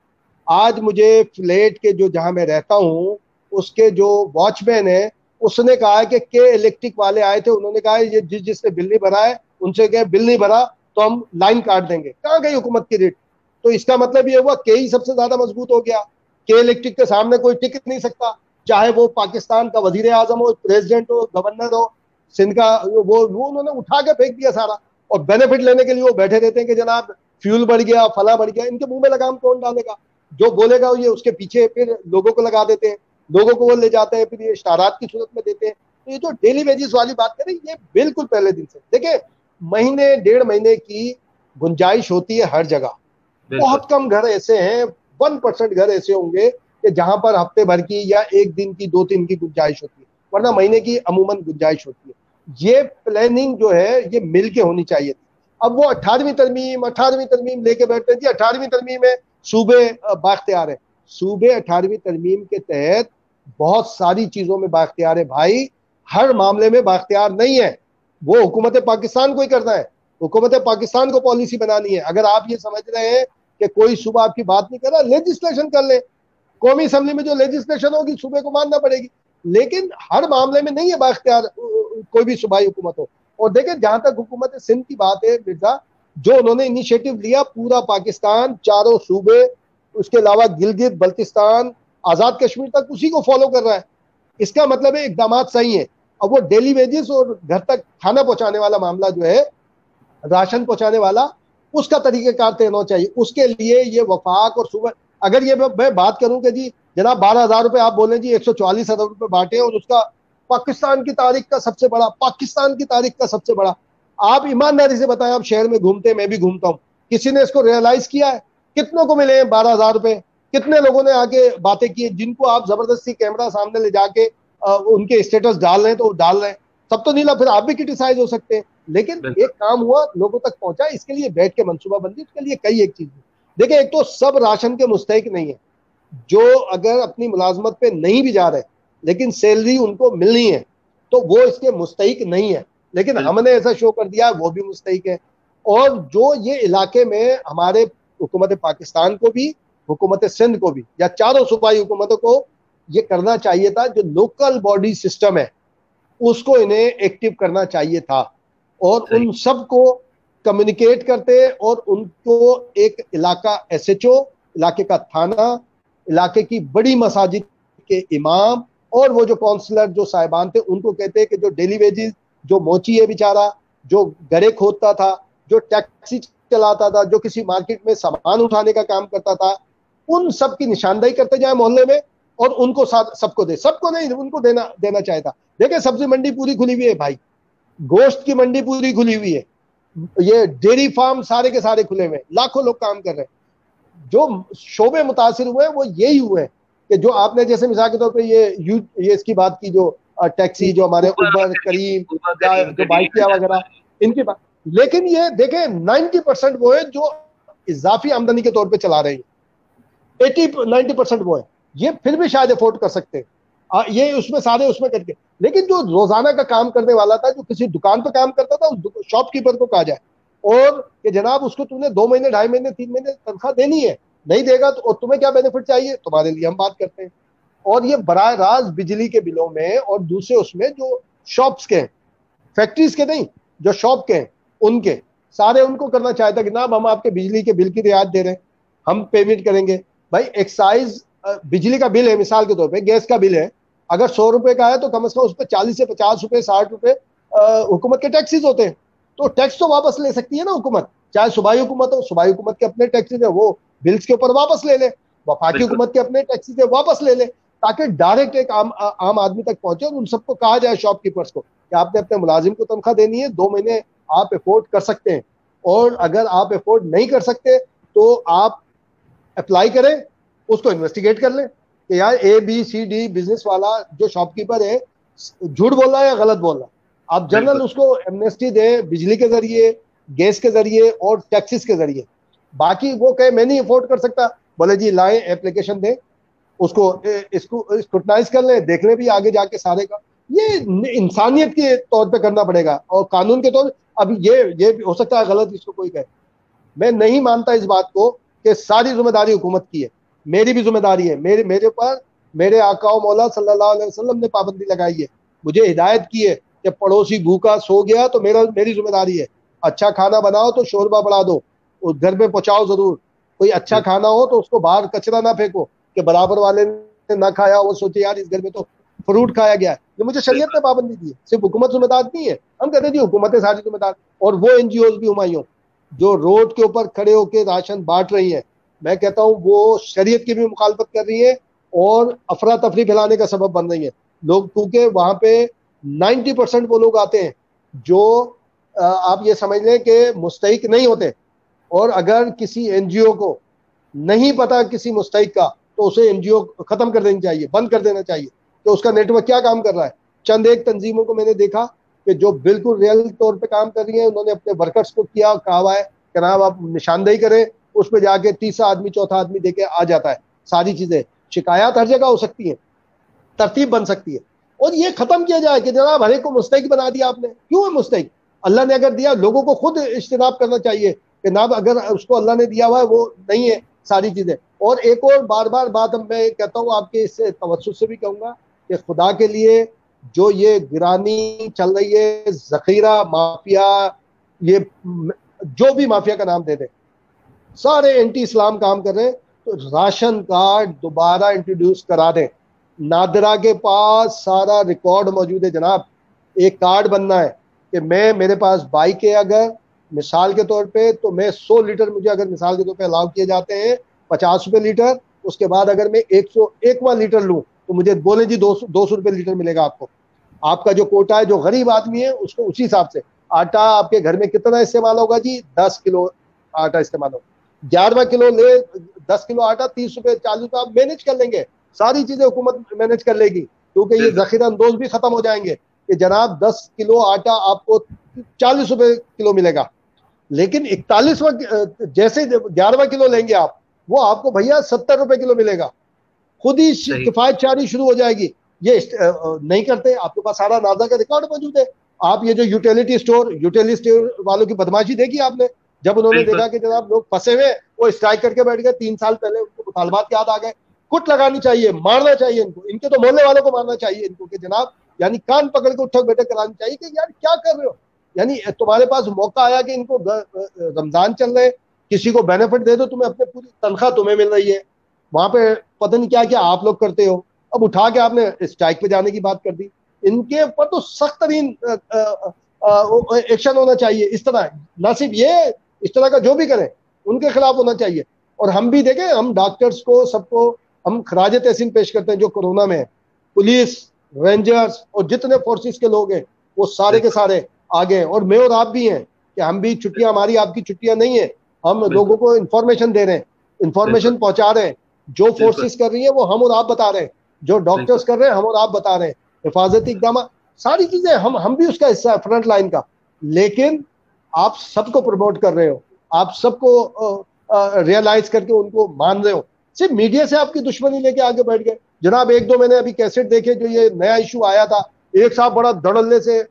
आज मुझे फ्लैट के जो जहां मैं रहता हूं उसके जो वॉचमैन है उसने कहा है कि के इलेक्ट्रिक वाले आए थे, उन्होंने कहा है ये जिसने बिल नहीं भरा है उनसे कहे बिल नहीं भरा तो हम लाइन काट देंगे। कहाँ गई हुकूमत की रेट? तो इसका मतलब ये हुआ के ही सबसे ज्यादा मजबूत हो गया। के इलेक्ट्रिक के सामने कोई टिक नहीं सकता, चाहे वो पाकिस्तान का वजीर आजम हो, प्रेसिडेंट हो, गवर्नर हो, सिंध का वो उन्होंने उठा के फेंक दिया सारा। और बेनिफिट लेने के लिए वो बैठे रहते हैं कि जनाब फ्यूल बढ़ गया, फला बढ़ गया। इनके मुंह में लगाम कौन डालेगा? जो बोलेगा ये उसके पीछे फिर लोगों को लगा देते हैं, लोगों को वो ले जाते हैं, फिर ये इश्तारात की सूरत में देते हैं। तो ये जो डेली वेजेस वाली बात करें, ये बिल्कुल पहले दिन से देखिए, महीने 1.5 महीने की गुंजाइश होती है हर जगह। बहुत कम घर ऐसे हैं, 1% घर ऐसे होंगे कि जहां पर हफ्ते भर की या एक दिन की 2-3 की गुंजाइश होती है, वरना महीने की अमूमन गुंजाइश होती है। ये प्लानिंग जो है ये मिल के होनी चाहिए थी। अब वो 18वीं तरमीम लेके बैठते हैं जी। 18वीं तरमीम में सूबे बाख्तियार है। सूबे 18वीं तरमीम के तहत बहुत सारी चीजों में बाख्तियार है भाई, हर मामले में बाख्तियार नहीं है। वो हुकूमत पाकिस्तान को ही करना है, हुकूमत पाकिस्तान को पॉलिसी बनानी है। अगर आप ये समझ रहे हैं कि कोई सूबा आपकी बात नहीं कर रहा, लेजिस्लेशन कर ले। कौमी असम्बली में जो लेजिस्लेशन होगी सूबे को मानना पड़ेगी, लेकिन हर मामले में नहीं है बाख्तियार कोई भी सूबाई हुकूमत हो। और देखें, जहां तक हुकूमत सिंध की बात है मिर्जा, जो उन्होंने इनिशिएटिव लिया, पूरा पाकिस्तान, चारों सूबे, उसके अलावा गिलगित बल्तिस्तान, आजाद कश्मीर तक उसी को फॉलो कर रहा है। इसका मतलब है इकदाम सही है। अब वो डेली वेजेस और घर तक खाना पहुंचाने वाला मामला जो है, राशन पहुंचाने वाला, उसका तरीकेकार तय होना चाहिए। उसके लिए ये वफाक और सुबह, अगर ये मैं बात करूं कि जी जनाब 12,000 रुपए आप बोले जी 144 अरब रुपए बांटे और उसका पाकिस्तान की तारीख का सबसे बड़ा, आप ईमानदारी से बताएं, आप शहर में घूमते, मैं भी घूमता हूं, किसी ने इसको रियलाइज किया है? कितनों को मिले हैं 12,000 रुपए? कितने लोगों ने आके बातें की, जिनको आप जबरदस्ती कैमरा सामने ले जाके उनके स्टेटस डाल रहे हैं तो डाल रहे हैं, सब तो नहीं, फिर आप भी क्रिटिसाइज हो सकते हैं। लेकिन एक काम हुआ, लोगों तक पहुंचा, इसके लिए बैठ के मंसूबाबंदी, उसके लिए कई एक चीज। देखिए, एक तो सब राशन के मुस्तहिक नहीं है। जो अगर अपनी मुलाजमत पे नहीं भी जा रहे लेकिन सैलरी उनको मिलनी है तो वो इसके मुस्तहिक नहीं है, लेकिन हमने ऐसा शो कर दिया वो भी मुस्तहिक है। और जो ये इलाके में हमारे हुकूमत पाकिस्तान को भी, हुकूमत सिंध को भी, या चारों सूबाई हुकूमतों को ये करना चाहिए था, जो लोकल बॉडी सिस्टम है उसको इन्हें एक्टिव करना चाहिए था। और उन सबको कम्युनिकेट करते और उनको एक इलाका एसएचओ, इलाके का थाना, इलाके की बड़ी मसाजिद के इमाम और वो जो काउंसलर जो साहिबान थे उनको कहते हैं कि जो डेली वेजेस, जो मोची है बेचारा, जो गड़े खोदता था, जो टैक्सी चलाता था, जो किसी मार्केट में सामान उठाने का काम करता था, उन सब की निशानदेही करते जाए मोहल्ले में और उनको सबको दे, सबको नहीं, उनको देना चाहिए था। देखिए सब्जी मंडी पूरी खुली हुई है भाई, गोश्त की मंडी पूरी खुली हुई है, ये डेयरी फार्म सारे के सारे खुले हुए हैं, लाखों लोग काम कर रहे हैं। जो शोबे मुतासिर हुए वो यही हुए कि जो आपने जैसे मिसाल के तौर पे ये इसकी बात की, जो टैक्सी, जो हमारे उबर करीम या जो बाइकिया वगैरह, इनकी बात। लेकिन ये देखें 90% वो है जो इजाफी आमदनी के तौर पे चला रहे हैं, 80-90% वो है, ये फिर भी शायद अफोर्ड कर सकते हैं, ये उसमें सारे उसमें करके। लेकिन जो रोजाना का काम करने वाला था, जो किसी दुकान पर काम करता था, उस शॉपकीपर को कहा जाए और कि जनाब उसको तुमने 2 महीने 2.5 महीने 3 महीने तनख्वाह देनी है, नहीं देगा तो और तुम्हें क्या बेनिफिट चाहिए, तुम्हारे लिए हम बात करते हैं। और ये बराह रास्त बिजली के बिलों में और दूसरे उसमें जो शॉप्स के हैं, फैक्ट्रीज के नहीं, जो शॉप के हैं उनके सारे, उनको करना चाहता कि जनाब हम आपके बिजली के बिल की रियायत दे रहे हैं, हम पेमेंट करेंगे। भाई एक्साइज बिजली का बिल है, मिसाल के तौर पे गैस का बिल है, अगर 100 रुपए का है तो कम से कम उस पर 40 से 50 रुपए 60 रुपए हुकूमत के टैक्सेस होते हैं, तो टैक्स तो वापस ले सकती है ना हुकूमत, चाहे सूबाई हुकूमत हो, सूबाई हुकूमत के अपने टैक्सेस है वो बिल्स के ऊपर वापस ले ले, वफाकी हुकूमत के अपने टैक्सेस है वापस ले ले, ताकि डायरेक्ट एक आम आदमी तक पहुंचे। और उन सबको कहा जाए शॉपकीपर्स को कि आपने अपने मुलाजिम को तनख्वाह देनी है, 2 महीने आप अफोर्ड कर सकते हैं, और अगर आप अफोर्ड नहीं कर सकते तो आप अप्लाई करें, उसको इन्वेस्टिगेट कर लें कि यार ABCD बिजनेस वाला जो शॉपकीपर है झूठ बोल रहा है या गलत बोल रहा है, आप जनरल उसको एमनेस्टी दें बिजली के जरिए, गैस के जरिए और टैक्सेस के जरिए। बाकी वो कहे मैं नहीं अफोर्ड कर सकता, बोले जी लाएं एप्लीकेशन दें, उसको इसको स्क्रूटनाइज कर लें, देख लें भी आगे जाके सारे का। ये इंसानियत के तौर पे करना पड़ेगा और कानून के तौर। अब ये हो सकता है गलत इसको कोई कहे, मैं नहीं मानता इस बात को कि सारी जिम्मेदारी हुकूमत की है, मेरी भी जिम्मेदारी है, मेरे ऊपर मेरे आका मौला सल्लल्लाहु अलैहि वसल्लम ने पाबंदी लगाई है, मुझे हिदायत की है कि पड़ोसी भूखा सो गया तो मेरी जिम्मेदारी है, अच्छा खाना बनाओ तो शोरबा बढ़ा दो, उस घर में पहुंचाओ जरूर, कोई अच्छा खाना हो तो उसको बाहर कचरा ना फेंको कि बराबर वाले ने ना खाया वो सोचे यार इस घर में तो फ्रूट खाया गया है। ये मुझे शरीयत ने पाबंदी दी है, सिर्फ हुकूमत जिम्मेदार नहीं है, हम कहते हैं जी हुकूमत है सारी जिम्मेदार। और वो NGOs भी हुमायूं जो रोड के ऊपर खड़े होकर राशन बांट रही है, मैं कहता हूँ वो शरीयत की भी मुखालफत कर रही है और अफरा तफरी फैलाने का सबब बन रही है लोग, क्योंकि वहां पे 90% वो लोग आते हैं जो आप ये समझ लें कि मुस्तहिक नहीं होते, और अगर किसी NGO को नहीं पता किसी मुस्तहिक का तो उसे NGO खत्म कर देनी चाहिए, बंद कर देना चाहिए कि उसका नेटवर्क क्या काम कर रहा है। चंद एक तंजीमों को मैंने देखा कि जो बिल्कुल रियल तौर पे काम कर रही है, उन्होंने अपने वर्कर्स को किया, कहा हुआ है कि जनाब आप निशानदेही करें, उस पर जाके तीसरा आदमी चौथा आदमी देके आ जाता है। सारी चीजें, शिकायत हर जगह हो सकती है, तरतीब बन सकती है, और ये खत्म किया जाए कि जनाब हर एक को मुस्तहिक बना दिया आपने, क्यों है मुस्तहिक? अल्लाह ने अगर दिया, लोगों को खुद इज्तिनाब करना चाहिए कि ना अगर उसको अल्लाह ने दिया हुआ है वो नहीं है सारी चीजें। और एक और बार बार बात मैं कहता हूँ आपके इससे तवज्जुह से भी कहूंगा कि खुदा के लिए जो ये गिरानी चल रही है, जखीरा माफिया, ये जो भी माफिया का नाम दे दे, सारे एंटी इस्लाम काम कर रहे हैं, तो राशन कार्ड दोबारा इंट्रोड्यूस करा दें। नादरा के पास सारा रिकॉर्ड मौजूद है जनाब, एक कार्ड बनना है कि मेरे पास बाइक है, अगर मिसाल के तौर पे तो मैं 100 लीटर, मुझे अगर मिसाल के तौर पे अलाउ किए जाते हैं 50 रुपए लीटर, उसके बाद अगर मैं 101वां लीटर लूं तो मुझे बोले जी 200 रुपए लीटर मिलेगा आपको। आपका जो कोटा है, जो गरीब आदमी है उसको उसी हिसाब से। आटा आपके घर में कितना इस्तेमाल होगा जी? 10 किलो आटा इस्तेमाल होगा, 11वां किलो ले 10 किलो आटा 30 रुपए 40 रुपए आप मैनेज कर लेंगे, सारी चीजें हुकूमत मैनेज कर लेगी, क्योंकि ये जखीरा अंदोज भी खत्म हो जाएंगे कि जनाब 10 किलो आटा आपको 40 रुपए किलो मिलेगा। लेकिन 41वां जैसे 11वां किलो लेंगे आप, वो आपको भैया 70 रुपए किलो मिलेगा, खुद ही किफायतशारी शुरू हो जाएगी। ये नहीं करते, आपके पास सारा नाजा का रिकॉर्ड मौजूद है। आप ये जो यूटिलिटी स्टोर वालों की बदमाशी देखी आपने, जब उन्होंने देखा कि जनाब लोग फंसे हुए, वो स्ट्राइक करके बैठ गए, 3 साल पहले उनको मुतालबात याद आ गए। कुट लगानी चाहिए, मारना चाहिए इनको, इनके तो मोहल्ले वालों को मारना चाहिए इनको कि जनाब, यानी कान पकड़ के उठक बैठक करानी चाहिए कि यार क्या कर रहे हो यानी तुम्हारे पास मौका आया कि इनको रमजान चल रहे, किसी को बेनिफिट दे दो, तुम्हें अपने पूरी तनख्वाह तुम्हें मिल रही है, वहां पे पता नहीं क्या क्या आप लोग करते हो। अब उठा के आपने स्ट्राइक पे जाने की बात कर दी। इनके ऊपर तो सख्त तरीन एक्शन होना चाहिए। इस तरह ना सिर्फ ये, इस तरह का जो भी करें उनके खिलाफ होना चाहिए। और हम भी देखें, हम डॉक्टर्स को सबको हम खराज तहसीन पेश करते हैं जो कोरोना में है। पुलिस, रेंजर्स और जितने फोर्सेस के लोग हैं वो सारे के सारे आगे हैं। और मैं और आप भी हैं कि हम भी, छुट्टियां हमारी आपकी छुट्टियां नहीं है, हम लोगों को इंफॉर्मेशन दे रहे हैं, इंफॉर्मेशन पहुंचा रहे हैं। जो फोर्सेस कर रही है वो हम और आप बता रहे हैं, जो डॉक्टर्स कर रहे हैं हम और आप बता रहे हैं, हिफाजती इकदाम, सारी चीजें हम भी उसका हिस्सा है, फ्रंट लाइन का। लेकिन आप सबको प्रमोट कर रहे हो, आप सबको रियलाइज करके उनको मान रहे हो। सिर्फ मीडिया से आपकी दुश्मनी लेके आगे बैठ गए। जनाब एक दो मैंने अभी कैसेट देखे, जो ये नया इशू आया था, एक साहब बड़ा धड़ल्ले से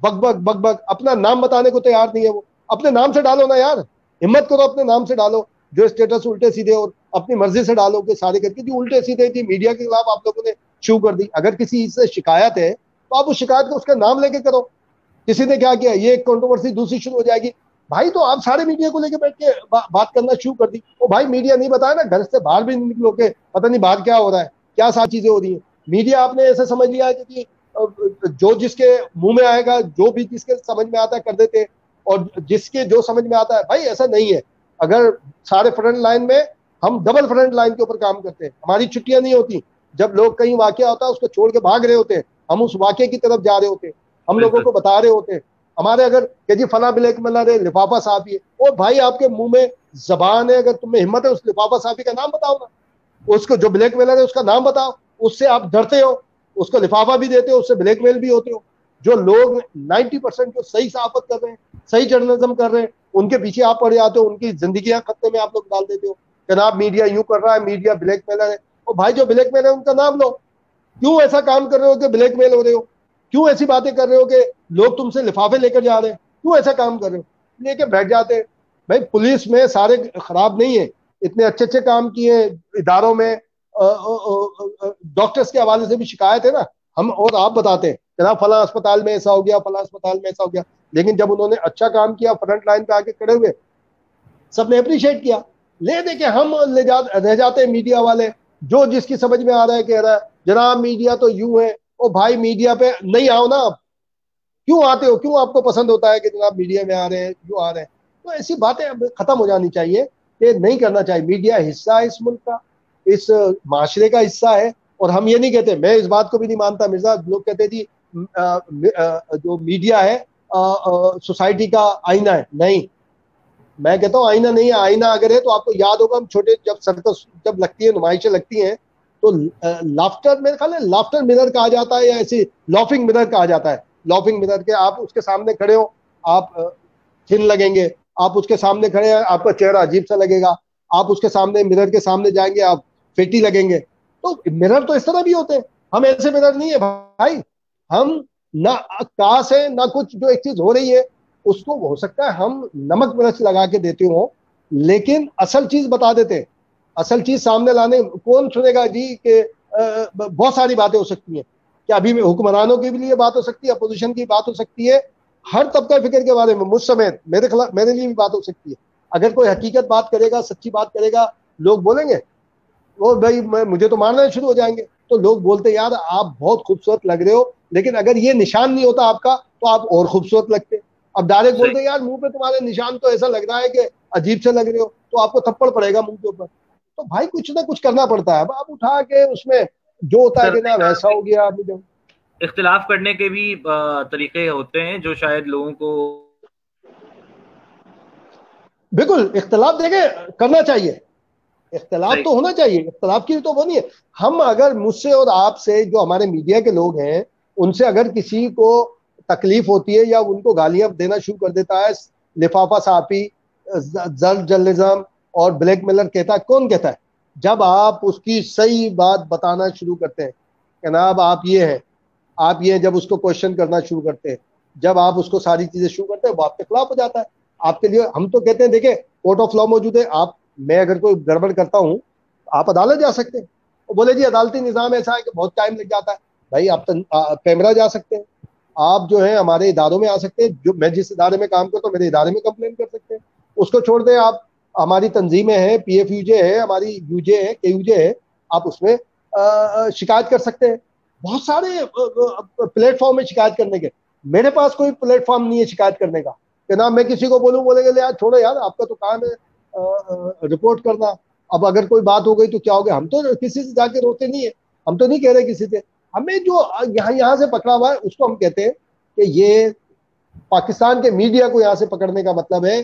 बकबक अपना नाम बताने को तैयार नहीं है। वो अपने नाम से डालो ना यार, हिम्मत करो अपने नाम से डालो। जो स्टेटस उल्टे सीधे और अपनी मर्जी से डालो के सारे करके, जो उल्टे सीधे थी मीडिया के खिलाफ आप लोगों ने शुरू कर दी। अगर किसी से शिकायत है तो आप उस शिकायत को उसका नाम लेके करो। किसी ने क्या किया, ये एक कंट्रोवर्सी दूसरी शुरू हो जाएगी। भाई तो आप सारे मीडिया को लेके बैठ के बात करना शुरू कर दी। वो भाई मीडिया नहीं बताया ना, घर से बाहर भी नहीं निकलोगे, पता नहीं बाहर क्या हो रहा है, क्या सारी चीजें हो रही है। मीडिया आपने ऐसे समझ लिया है कि जो जिसके मुंह में आएगा, जो भी जिसके समझ में आता है कर देते, और जिसके जो समझ में आता है। भाई ऐसा नहीं है। अगर सारे फ्रंट लाइन में, हम डबल फ्रंट लाइन के ऊपर काम करते हैं, हमारी छुट्टियां नहीं होती। जब लोग कहीं वाकया होता है उसको छोड़ के भाग रहे होते हैं, हम उस वाकये की तरफ जा रहे होते हैं, हम लोगों को बता रहे होते हैं। हमारे अगर कि जी फला ब्लैक मेलर है, लिफाफा साहब है, और भाई आपके मुंह में जबान है, अगर तुम्हें हिम्मत है उस लिफाफा साहबी का नाम बताओ ना, उसको जो ब्लैक मेलर है उसका नाम बताओ। उससे आप डरते हो, उसको लिफाफा भी देते हो, उससे ब्लैकमेल भी होते हो। जो लोग 90% जो सही सहाफत कर रहे हैं, सही जर्नलिज्म कर रहे हैं, उनके पीछे आप पड़ जाते हो, उनकी जिंदगियां खतरे में आप लोग डाल देते हो। जनाब मीडिया यूं कर रहा है, मीडिया ब्लैकमेलर है। और भाई जो ब्लैकमेल है उनका नाम लो। क्यों ऐसा काम कर रहे हो कि ब्लैकमेल हो रहे हो? क्यों ऐसी बातें कर रहे हो कि लोग तुमसे लिफाफे लेकर जा रहे हैं? क्यों ऐसा काम कर रहे हो? लेके बैठ जाते हैं। भाई पुलिस में सारे खराब नहीं है, इतने अच्छे अच्छे काम किए इदारों में। डॉक्टर्स के हवाले से भी शिकायत है ना, हम और आप बताते हैं जनाब फला अस्पताल में ऐसा हो गया, फला अस्पताल में ऐसा हो गया। लेकिन जब उन्होंने अच्छा काम किया, फ्रंट लाइन पे आके खड़े हुए, सबने अप्रिशिएट किया। ले दे के हम रह जाते हैं मीडिया वाले, जो जिसकी समझ में आ रहा है कह रहा है जनाब मीडिया तो यूं है। ओ भाई मीडिया पे नहीं आओ ना आप, क्यों आते हो? क्यों आपको पसंद होता है कि जनाब मीडिया में आ रहे हैं, क्यों आ रहे हैं? तो ऐसी बातें अब खत्म हो जानी चाहिए, कि नहीं करना चाहिए। मीडिया हिस्सा है इस मुल्क का, इस माशरे का हिस्सा है। और हम ये नहीं कहते, मैं इस बात को भी नहीं मानता मिर्जा, लोग कहते जी जो मीडिया है सोसाइटी का आईना है। नहीं, मैं कहता हूँ आईना नहीं है। आईना अगर है तो आपको याद होगा, हम छोटे जब सर्कस जब लगती है, नुमाइशें लगती हैं, तो लाफ्टर, मेरे ख्याल है लाफ्टर मिरर कहा जाता है, या ऐसी लॉफिंग मिरर कहा जाता है। लॉफिंग मिरर के आप उसके सामने खड़े हो, आप थिन लगेंगे। आप उसके सामने खड़े हैं, आपका चेहरा अजीब सा लगेगा। आप उसके सामने, मिरर के सामने जाएंगे, आप फेटी लगेंगे। तो मिरर तो इस तरह भी होते हैं। हम ऐसे मिरर नहीं है भाई। हम ना काश है ना कुछ, जो एक चीज हो रही है उसको हो सकता है हम नमक मिर्च लगा के देते हो, लेकिन असल चीज बता देते। असल चीज सामने लाने कौन सुनेगा जी? के बहुत सारी बातें हो सकती हैं कि अभी हुक्मरानों के लिए बात हो सकती है, अपोजिशन की बात हो सकती है, हर तबका फिक्र के बारे में, मुझ समेत मेरे खिलाफ, मेरे लिए भी बात हो सकती है। अगर कोई हकीकत बात करेगा, सच्ची बात करेगा, लोग बोलेंगे वो भाई मुझे तो मारना शुरू हो जाएंगे। तो लोग बोलते यार आप बहुत खूबसूरत लग रहे हो, लेकिन अगर ये निशान नहीं होता आपका तो आप और खूबसूरत लगते। अब डायरेक्ट बोलते यार मुंह पे तुम्हारे निशान तो ऐसा लग रहा है कि अजीब से लग रहे हो, तो आपको थप्पड़ पड़ेगा मुंह के ऊपर। तो भाई कुछ ना कुछ करना पड़ता है। अब आप उठा के उसमें जो होता है कि ना वैसा हो गया। इख्तिलाफ करने के भी तरीके होते हैं जो शायद लोगों को, बिल्कुल इख्तिलाफ देखे करना चाहिए, इख्तिलाफ तो होना चाहिए, इख्तिलाफ की तो वो नहीं है। हम अगर मुझसे और आपसे, जो हमारे मीडिया के लोग हैं, उनसे अगर किसी को तकलीफ होती है या उनको गालियां देना शुरू कर देता है, लिफाफा साफी, जर्नलिज्म और ब्लैकमेलर कहता है, कौन कहता है? जब आप उसकी सही बात बताना शुरू करते हैं, जनाब आप ये हैं, आप ये, जब उसको क्वेश्चन करना शुरू करते हैं, जब आप उसको सारी चीजें शुरू करते हैं, वो आपके खिलाफ हो जाता है। आपके लिए हम तो कहते हैं देखे कोर्ट ऑफ लॉ मौजूद है। आप, मैं अगर कोई गड़बड़ करता हूं, आप अदालत जा सकते हैं। वो बोले जी अदालती निजाम ऐसा है कि बहुत टाइम लग जाता है। भाई आप तो पेमरा जा सकते हैं, आप जो है हमारे इदारों में आ सकते हैं, जो मैं जिस इदारे में काम करता हूँ मेरे इदारे में कंप्लेन कर सकते हैं। उसको छोड़ दें आप, हमारी तंजीमें हैं, PFUJ है, हमारी UJ है, KUJ है, आप उसमें शिकायत कर सकते हैं। बहुत सारे प्लेटफॉर्म है शिकायत करने के। मेरे पास कोई प्लेटफॉर्म नहीं है शिकायत करने का कि ना मैं किसी को बोलूं, बोलेंगे यार छोड़ो यार, आपका तो काम है रिपोर्ट करना। अब अगर कोई बात हो गई तो क्या हो गया, हम तो किसी से जाके रोते नहीं है, हम तो नहीं कह रहे किसी से। हमें जो यहाँ से पकड़ा हुआ है उसको हम कहते हैं कि ये पाकिस्तान के मीडिया को यहाँ से पकड़ने का मतलब है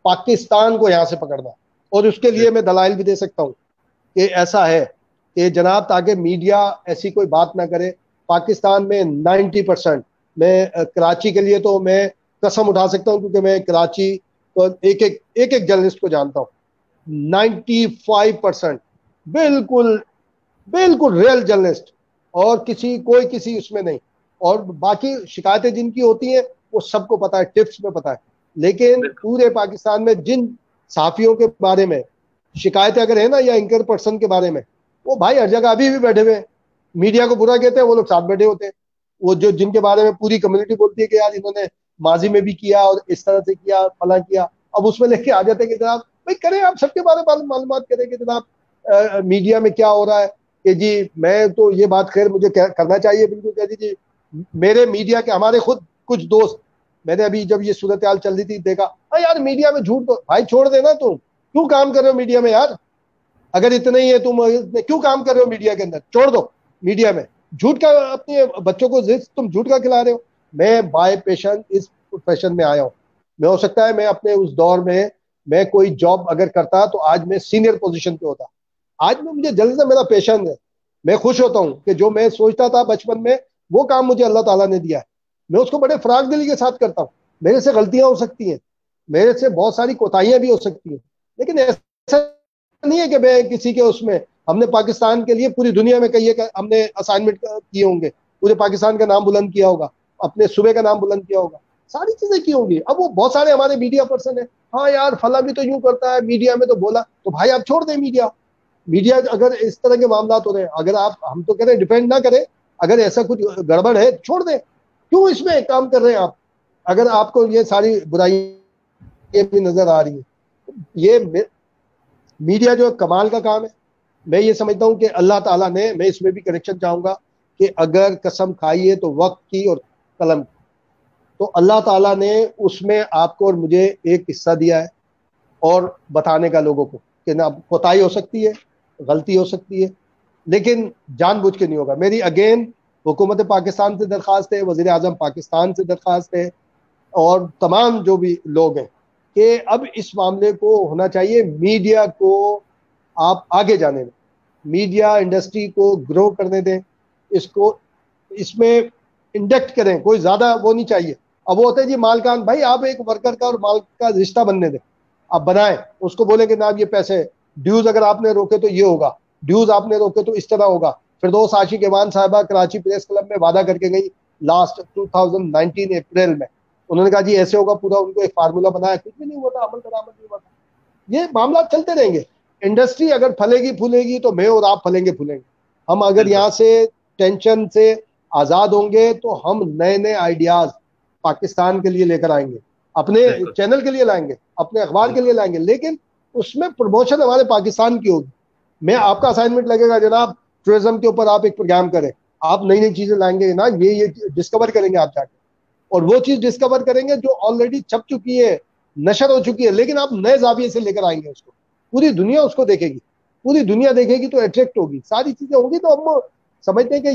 पाकिस्तान को यहाँ से पकड़ना। और उसके लिए मैं दलाइल भी दे सकता हूँ कि ऐसा है कि जनाब, ताकि मीडिया ऐसी कोई बात ना करे। पाकिस्तान में 90%, मैं कराची के लिए तो मैं कसम उठा सकता हूँ क्योंकि मैं कराची तो एक एक जर्नलिस्ट को जानता हूँ, 95% बिल्कुल बिल्कुल रियल जर्नलिस्ट, और कोई किसी उसमें नहीं। और बाकी शिकायतें जिनकी होती हैं वो सबको पता है, टिप्स में पता है। लेकिन पूरे पाकिस्तान में जिन सहाफियों के बारे में शिकायतें अगर है ना, या एंकर पर्सन के बारे में, वो भाई हर जगह अभी भी बैठे हुए हैं। मीडिया को बुरा कहते हैं, वो लोग साथ बैठे होते हैं। वो जो जिनके बारे में पूरी कम्युनिटी बोलती है कि यार इन्होंने माजी में भी किया और इस तरह से किया, फला किया, अब उसमें लेके आ जाते हैं कि जनाब भाई करें, आप सबके बारे में मालूमात करें कि जनाब मीडिया में क्या हो रहा है। कि जी मैं तो ये बात खैर मुझे करना चाहिए, बिल्कुल कह दीजिए। मेरे मीडिया के हमारे खुद कुछ दोस्त, मैंने अभी जब ये सूरत हाल चल रही थी देखा, यार मीडिया में झूठ, तो भाई छोड़ देना, तुम क्यों काम कर रहे हो मीडिया में यार? अगर इतना ही है तुम क्यों काम कर रहे हो मीडिया के अंदर? छोड़ दो मीडिया में झूठ का, अपने बच्चों को तुम झूठ का खिला रहे हो। मैं बाय पेशन इस प्रोफेशन में आया हूँ। मैं हो सकता है मैं अपने उस दौर में मैं कोई जॉब अगर करता तो आज मैं सीनियर पोजीशन पे होता। आज में मुझे जल्दी से मेरा पेशन है। मैं खुश होता हूँ कि जो मैं सोचता था बचपन में वो काम मुझे अल्लाह ताला ने दिया है, मैं उसको बड़े फराग दिली के साथ करता हूँ। मेरे से गलतियां हो सकती हैं, मेरे से बहुत सारी कोताहियां भी हो सकती हैं, लेकिन ऐसा नहीं है कि मैं किसी के उसमें, हमने पाकिस्तान के लिए पूरी दुनिया में कही है, हमने असाइनमेंट किए होंगे, पूरे पाकिस्तान का नाम बुलंद किया होगा, अपने सूबे का नाम बुलंद किया होगा, सारी चीजें की होंगी। अब वो बहुत सारे हमारे मीडिया पर्सन है, हाँ यार फला भी तो यूं करता है, मीडिया में तो बोला, तो भाई आप छोड़ दें मीडिया। मीडिया अगर इस तरह के मामला हो रहे हैं, अगर आप, हम तो कह रहे हैं डिपेंड ना करें, अगर ऐसा कुछ गड़बड़ है छोड़ दें। क्यों इसमें काम कर रहे हैं आप? अगर आपको ये सारी बुराई भी नजर आ रही है, ये मीडिया जो कमाल का काम है। मैं ये समझता हूँ कि अल्लाह ताला ने, मैं इसमें भी करेक्शन चाहूंगा कि अगर कसम खाई है तो वक्त की और कलम की, तो अल्लाह ताला ने उसमें आपको और मुझे एक हिस्सा दिया है, और बताने का लोगों को कि ना कोताही हो सकती है, गलती हो सकती है, लेकिन जानबूझ के नहीं होगा। मेरी अगेन हुकूमत पाकिस्तान से दरख्वास्त है, वज़ीर आज़म पाकिस्तान से दरख्वास्त है, और तमाम जो भी लोग हैं कि अब इस मामले को होना चाहिए, मीडिया को आप आगे जाने दें, मीडिया इंडस्ट्री को ग्रो करने दें, इसको इसमें इंडक्ट करें, कोई ज़्यादा वो नहीं चाहिए। अब वो होता है जी मालकान, भाई आप एक वर्कर का और माल का रिश्ता बनने दें, आप बनाएं, उसको बोले कि ना ये पैसे ड्यूज अगर आपने रोके तो ये होगा, ड्यूज आपने रोके तो इस तरह होगा। फिरदौस आशिक ईवान साहिबा कराची प्रेस क्लब में वादा करके गई लास्ट 2019 अप्रैल में, उन्होंने कहा जी ऐसे होगा, पूरा उनको एक फार्मूला बनाया, कुछ भी नहीं हुआ था, अमल दरामद नहीं हुआ था। ये मामला चलते रहेंगे। इंडस्ट्री अगर फलेगी फूलेगी तो मैं और आप फलेंगे फूलेंगे। हम अगर यहाँ से टेंशन से आजाद होंगे तो हम नए नए आइडियाज पाकिस्तान के लिए लेकर आएंगे, अपने चैनल के लिए लाएंगे, अपने अखबार के लिए लाएंगे, लेकिन उसमें प्रमोशन हमारे पाकिस्तान की होगी। मैं, आपका असाइनमेंट लगेगा जनाब टूरिज्म के ऊपर, आप एक प्रोग्राम करें, आप नई नई चीजें लाएंगे ना, ये डिस्कवर करेंगे आप जाके, और वो चीज डिस्कवर करेंगे जो ऑलरेडी छप चुकी है, नशर हो चुकी है, लेकिन आप नए जाविये से लेकर आएंगे उसको, पूरी दुनिया उसको देखेगी, पूरी दुनिया देखेगी तो अट्रैक्ट होगी, सारी चीजें होंगी। तो हम समझते हैं कि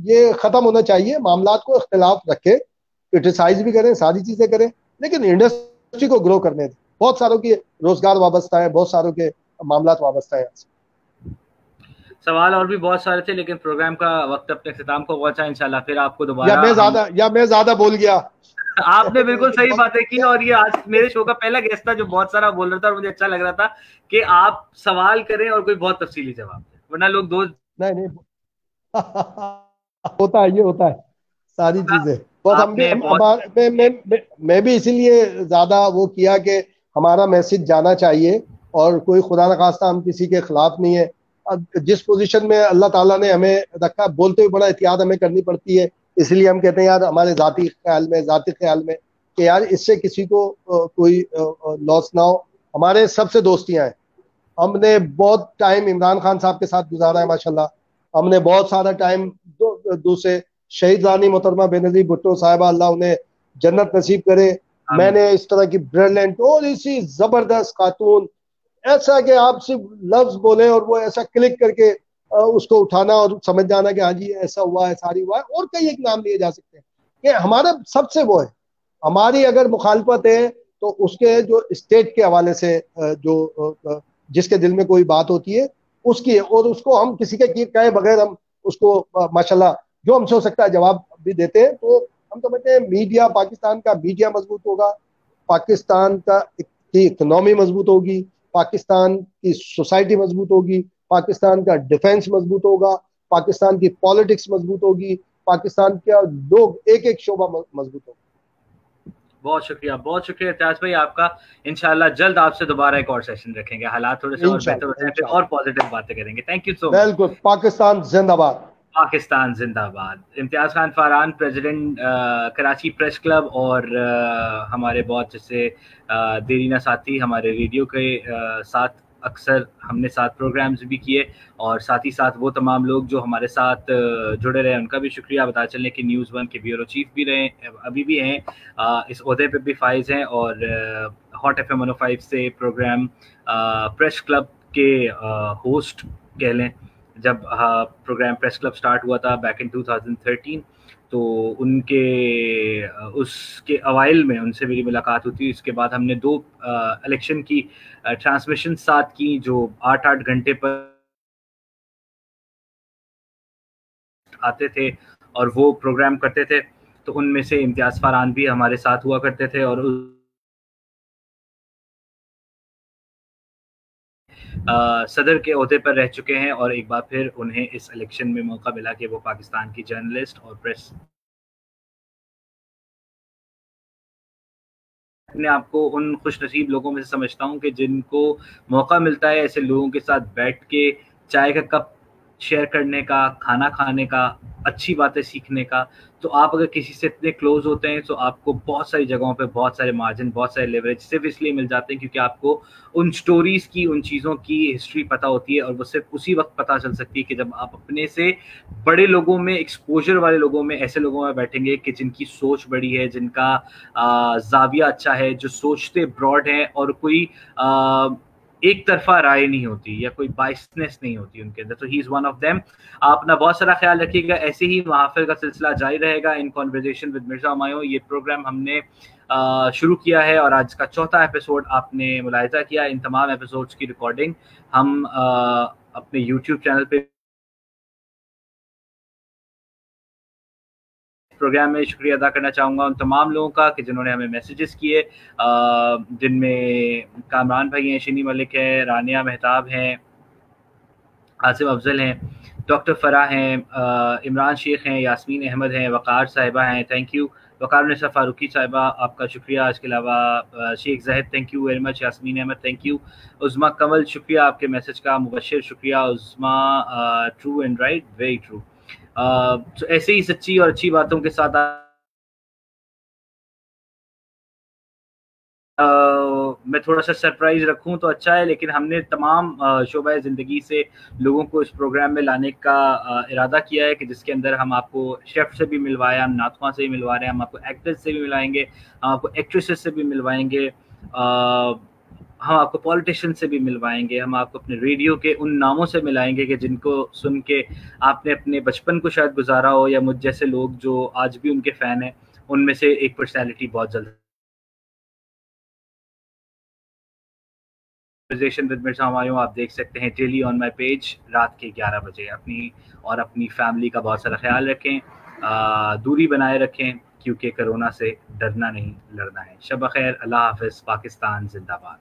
ये खत्म होना चाहिए, मामलात को इख्तिलाफ रखें, क्रिटिसाइज भी करें, सारी चीजें करें, लेकिन इंडस्ट्री को ग्रो करने दें। बहुत सारों के रोजगार वाबस्ता है, बहुत सारों के मामलात वाबस्ता है। सवाल और भी बहुत सारे थे, लेकिन प्रोग्राम का वक्त अपने इख्तिताम को पहुंचा। इंशाल्लाह फिर आपको दोबारा, या मैं ज्यादा बोल गया? आपने बिल्कुल सही बातें की, और ये आज मेरे शो का पहला गेस्ट था जो बहुत सारा बोल रहा था, और मुझे अच्छा लग रहा था कि आप सवाल करें और कोई बहुत तफसीली जवाब दे, वरना लोग दो नहीं होता है, ये होता है सारी चीजें। बस मैं भी इसीलिए ज्यादा वो किया कि हमारा मैसेज जाना चाहिए, और कोई खुदा न खास्ता हम किसी के खिलाफ नहीं है। अब जिस पोजीशन में अल्लाह ताला ने हमें रखा, बोलते हुए बड़ा एहतियात हमें करनी पड़ती है, इसलिए हम कहते हैं यार हमारे जाती ख्याल में कि यार इससे किसी को कोई लॉस ना हो। हमारे सबसे दोस्तियां हैं। हमने बहुत टाइम इमरान खान साहब के साथ गुजारा है माशाल्लाह। हमने बहुत सारा टाइम दूसरे शहीद रानी मोहतरमा बेनजीर भुट्टो साहिबा, अल्लाह उन्हें जन्नत नसीब करे। मैंने इस तरह की ब्रिलियंट और इसी जबरदस्त खातून, ऐसा कि आप सिर्फ लफ्ज बोले और वो ऐसा क्लिक करके उसको उठाना और समझ जाना कि हाँ जी ऐसा हुआ है, सारी हुआ है। और कई एक नाम लिए जा सकते हैं कि हमारा सबसे वो है। हमारी अगर मुखालफत है तो उसके जो स्टेट के हवाले से जो जिसके दिल में कोई बात होती है उसकी है, और उसको हम किसी के कहे बगैर हम उसको माशाल्लाह जो हमसे हो सकता है जवाब भी देते हैं। तो हम समझते हैं मीडिया, पाकिस्तान का मीडिया मजबूत होगा, पाकिस्तान की इकोनॉमी मजबूत होगी, पाकिस्तान की सोसाइटी मजबूत होगी, पाकिस्तान का डिफेंस मजबूत होगा, पाकिस्तान की पॉलिटिक्स मजबूत होगी, पाकिस्तान के लोग एक एक शोबा मजबूत होगा। बहुत शुक्रिया इम्तियाज भाई आपका। इंशाल्लाह जल्द आपसे दोबारा एक और सेशन रखेंगे, हालात थोड़े से और बेहतर हो जाए और पॉजिटिव बातें करेंगे। Thank you so much. बिल्कुल, पाकिस्तान जिंदाबाद। पाकिस्तान जिंदाबाद। Imtiaz Khan Farhan, president Karachi press club, और हमारे बहुत जैसे देरीना साथी, हमारे रेडियो के साथ अक्सर हमने साथ प्रोग्राम्स भी किए, और साथ ही साथ वो तमाम लोग जो हमारे साथ जुड़े रहे उनका भी शुक्रिया। बता चलने कि न्यूज़ वन के ब्यूरो चीफ भी रहे, अभी भी हैं, इस ओहदे पे भी फाइज हैं, और हॉट FM 105 से प्रोग्राम प्रेस क्लब के होस्ट कह लें। जब प्रोग्राम प्रेस क्लब स्टार्ट हुआ था बैक इन 2013, तो उनके उसके अवाइल में उनसे मेरी मुलाकात हुई थी। इसके बाद हमने 2 इलेक्शन की ट्रांसमिशन साथ की, जो 8-8 घंटे पर आते थे और वो प्रोग्राम करते थे। तो उनमें से इम्तियाज फरहान भी हमारे साथ हुआ करते थे, और सदर के ओहदे पर रह चुके हैं, और एक बार फिर उन्हें इस इलेक्शन में मौका मिला कि वो पाकिस्तान की जर्नलिस्ट और प्रेस अपने आप को उन खुशनसीब लोगों में से समझता हूँ कि जिनको मौका मिलता है ऐसे लोगों के साथ बैठ के चाय का कप शेयर करने का, खाना खाने का, अच्छी बातें सीखने का। तो आप अगर किसी से इतने क्लोज होते हैं तो आपको बहुत सारी जगहों पे बहुत सारे मार्जिन, बहुत सारे लेवरेज सिर्फ इसलिए मिल जाते हैं क्योंकि आपको उन स्टोरीज की, उन चीज़ों की हिस्ट्री पता होती है, और वो सिर्फ उसी वक्त पता चल सकती है कि जब आप अपने से बड़े लोगों में, एक्सपोजर वाले लोगों में, ऐसे लोगों में बैठेंगे कि जिनकी सोच बड़ी है, जिनका जाविया अच्छा है, जो सोचते ब्रॉड हैं, और कोई एक तरफा राय नहीं होती या कोई बाइसनेस नहीं होती उनके अंदर। तो he is one of them. आप अपना बहुत सारा ख्याल रखिएगा। ऐसे ही महाफिल का सिलसिला जारी रहेगा इन कॉन्वर्जेशन विद मिर्ज़ा हुमायूं। ये प्रोग्राम हमने शुरू किया है और आज का 4था एपिसोड आपने मुलाहिजा किया। इन तमाम एपिसोड्स की रिकॉर्डिंग हम अपने यूट्यूब चैनल पे प्रोग्राम में शुक्रिया अदा करना चाहूँगा उन तमाम लोगों का कि जिन्होंने हमें मैसेजेस किए, जिनमें कामरान भाई हैं, शिनी मलिक है, रानिया मेहताब हैं, आसिफ अफजल हैं, डॉक्टर फ़राह हैं, इमरान शेख हैं, यास्मीन अहमद हैं, वक़ार साहिबा हैं, थैंक यू। वक़ार निसा फ़ारूकी साहिबा आपका शुक्रिया। इसके अलावा Sheikh Jahad thank you very much, Yasmeen Ahmed thank you, Uzma Kamal शुक्रिया आपके मैसेज का, मुबशिर शुक्रिया, Uzma true and right, very true. तो ऐसे ही सच्ची और अच्छी बातों के साथ मैं थोड़ा सा सरप्राइज रखूं तो अच्छा है, लेकिन हमने तमाम शोबा ज़िंदगी से लोगों को इस प्रोग्राम में लाने का इरादा किया है कि जिसके अंदर हम आपको शेफ़ से भी मिलवाए, हम नातवा से भी मिलवा रहे हैं, हम आपको एक्टर्स से भी मिलवाएंगे, हम आपको एक्ट्रेसेस से भी मिलवाएंगे, हम आपको पॉलिटिशियन से भी मिलवाएंगे, हम आपको अपने रेडियो के उन नामों से मिलाएंगे कि जिनको सुन के आपने अपने बचपन को शायद गुजारा हो, या मुझ जैसे लोग जो आज भी उनके फ़ैन हैं, उनमें से एक पर्सनैलिटी बहुत जल्द विद मिर्ज़ा हुमायूं आप देख सकते हैं डेली ऑन माई पेज रात के 11 बजे। अपनी और अपनी फैमिली का बहुत सारा ख्याल रखें, दूरी बनाए रखें, क्योंकि कोरोना से डरना नहीं लड़ना है। शब खैर, अल्लाह हाफ़िज़, पाकिस्तान जिंदाबाद।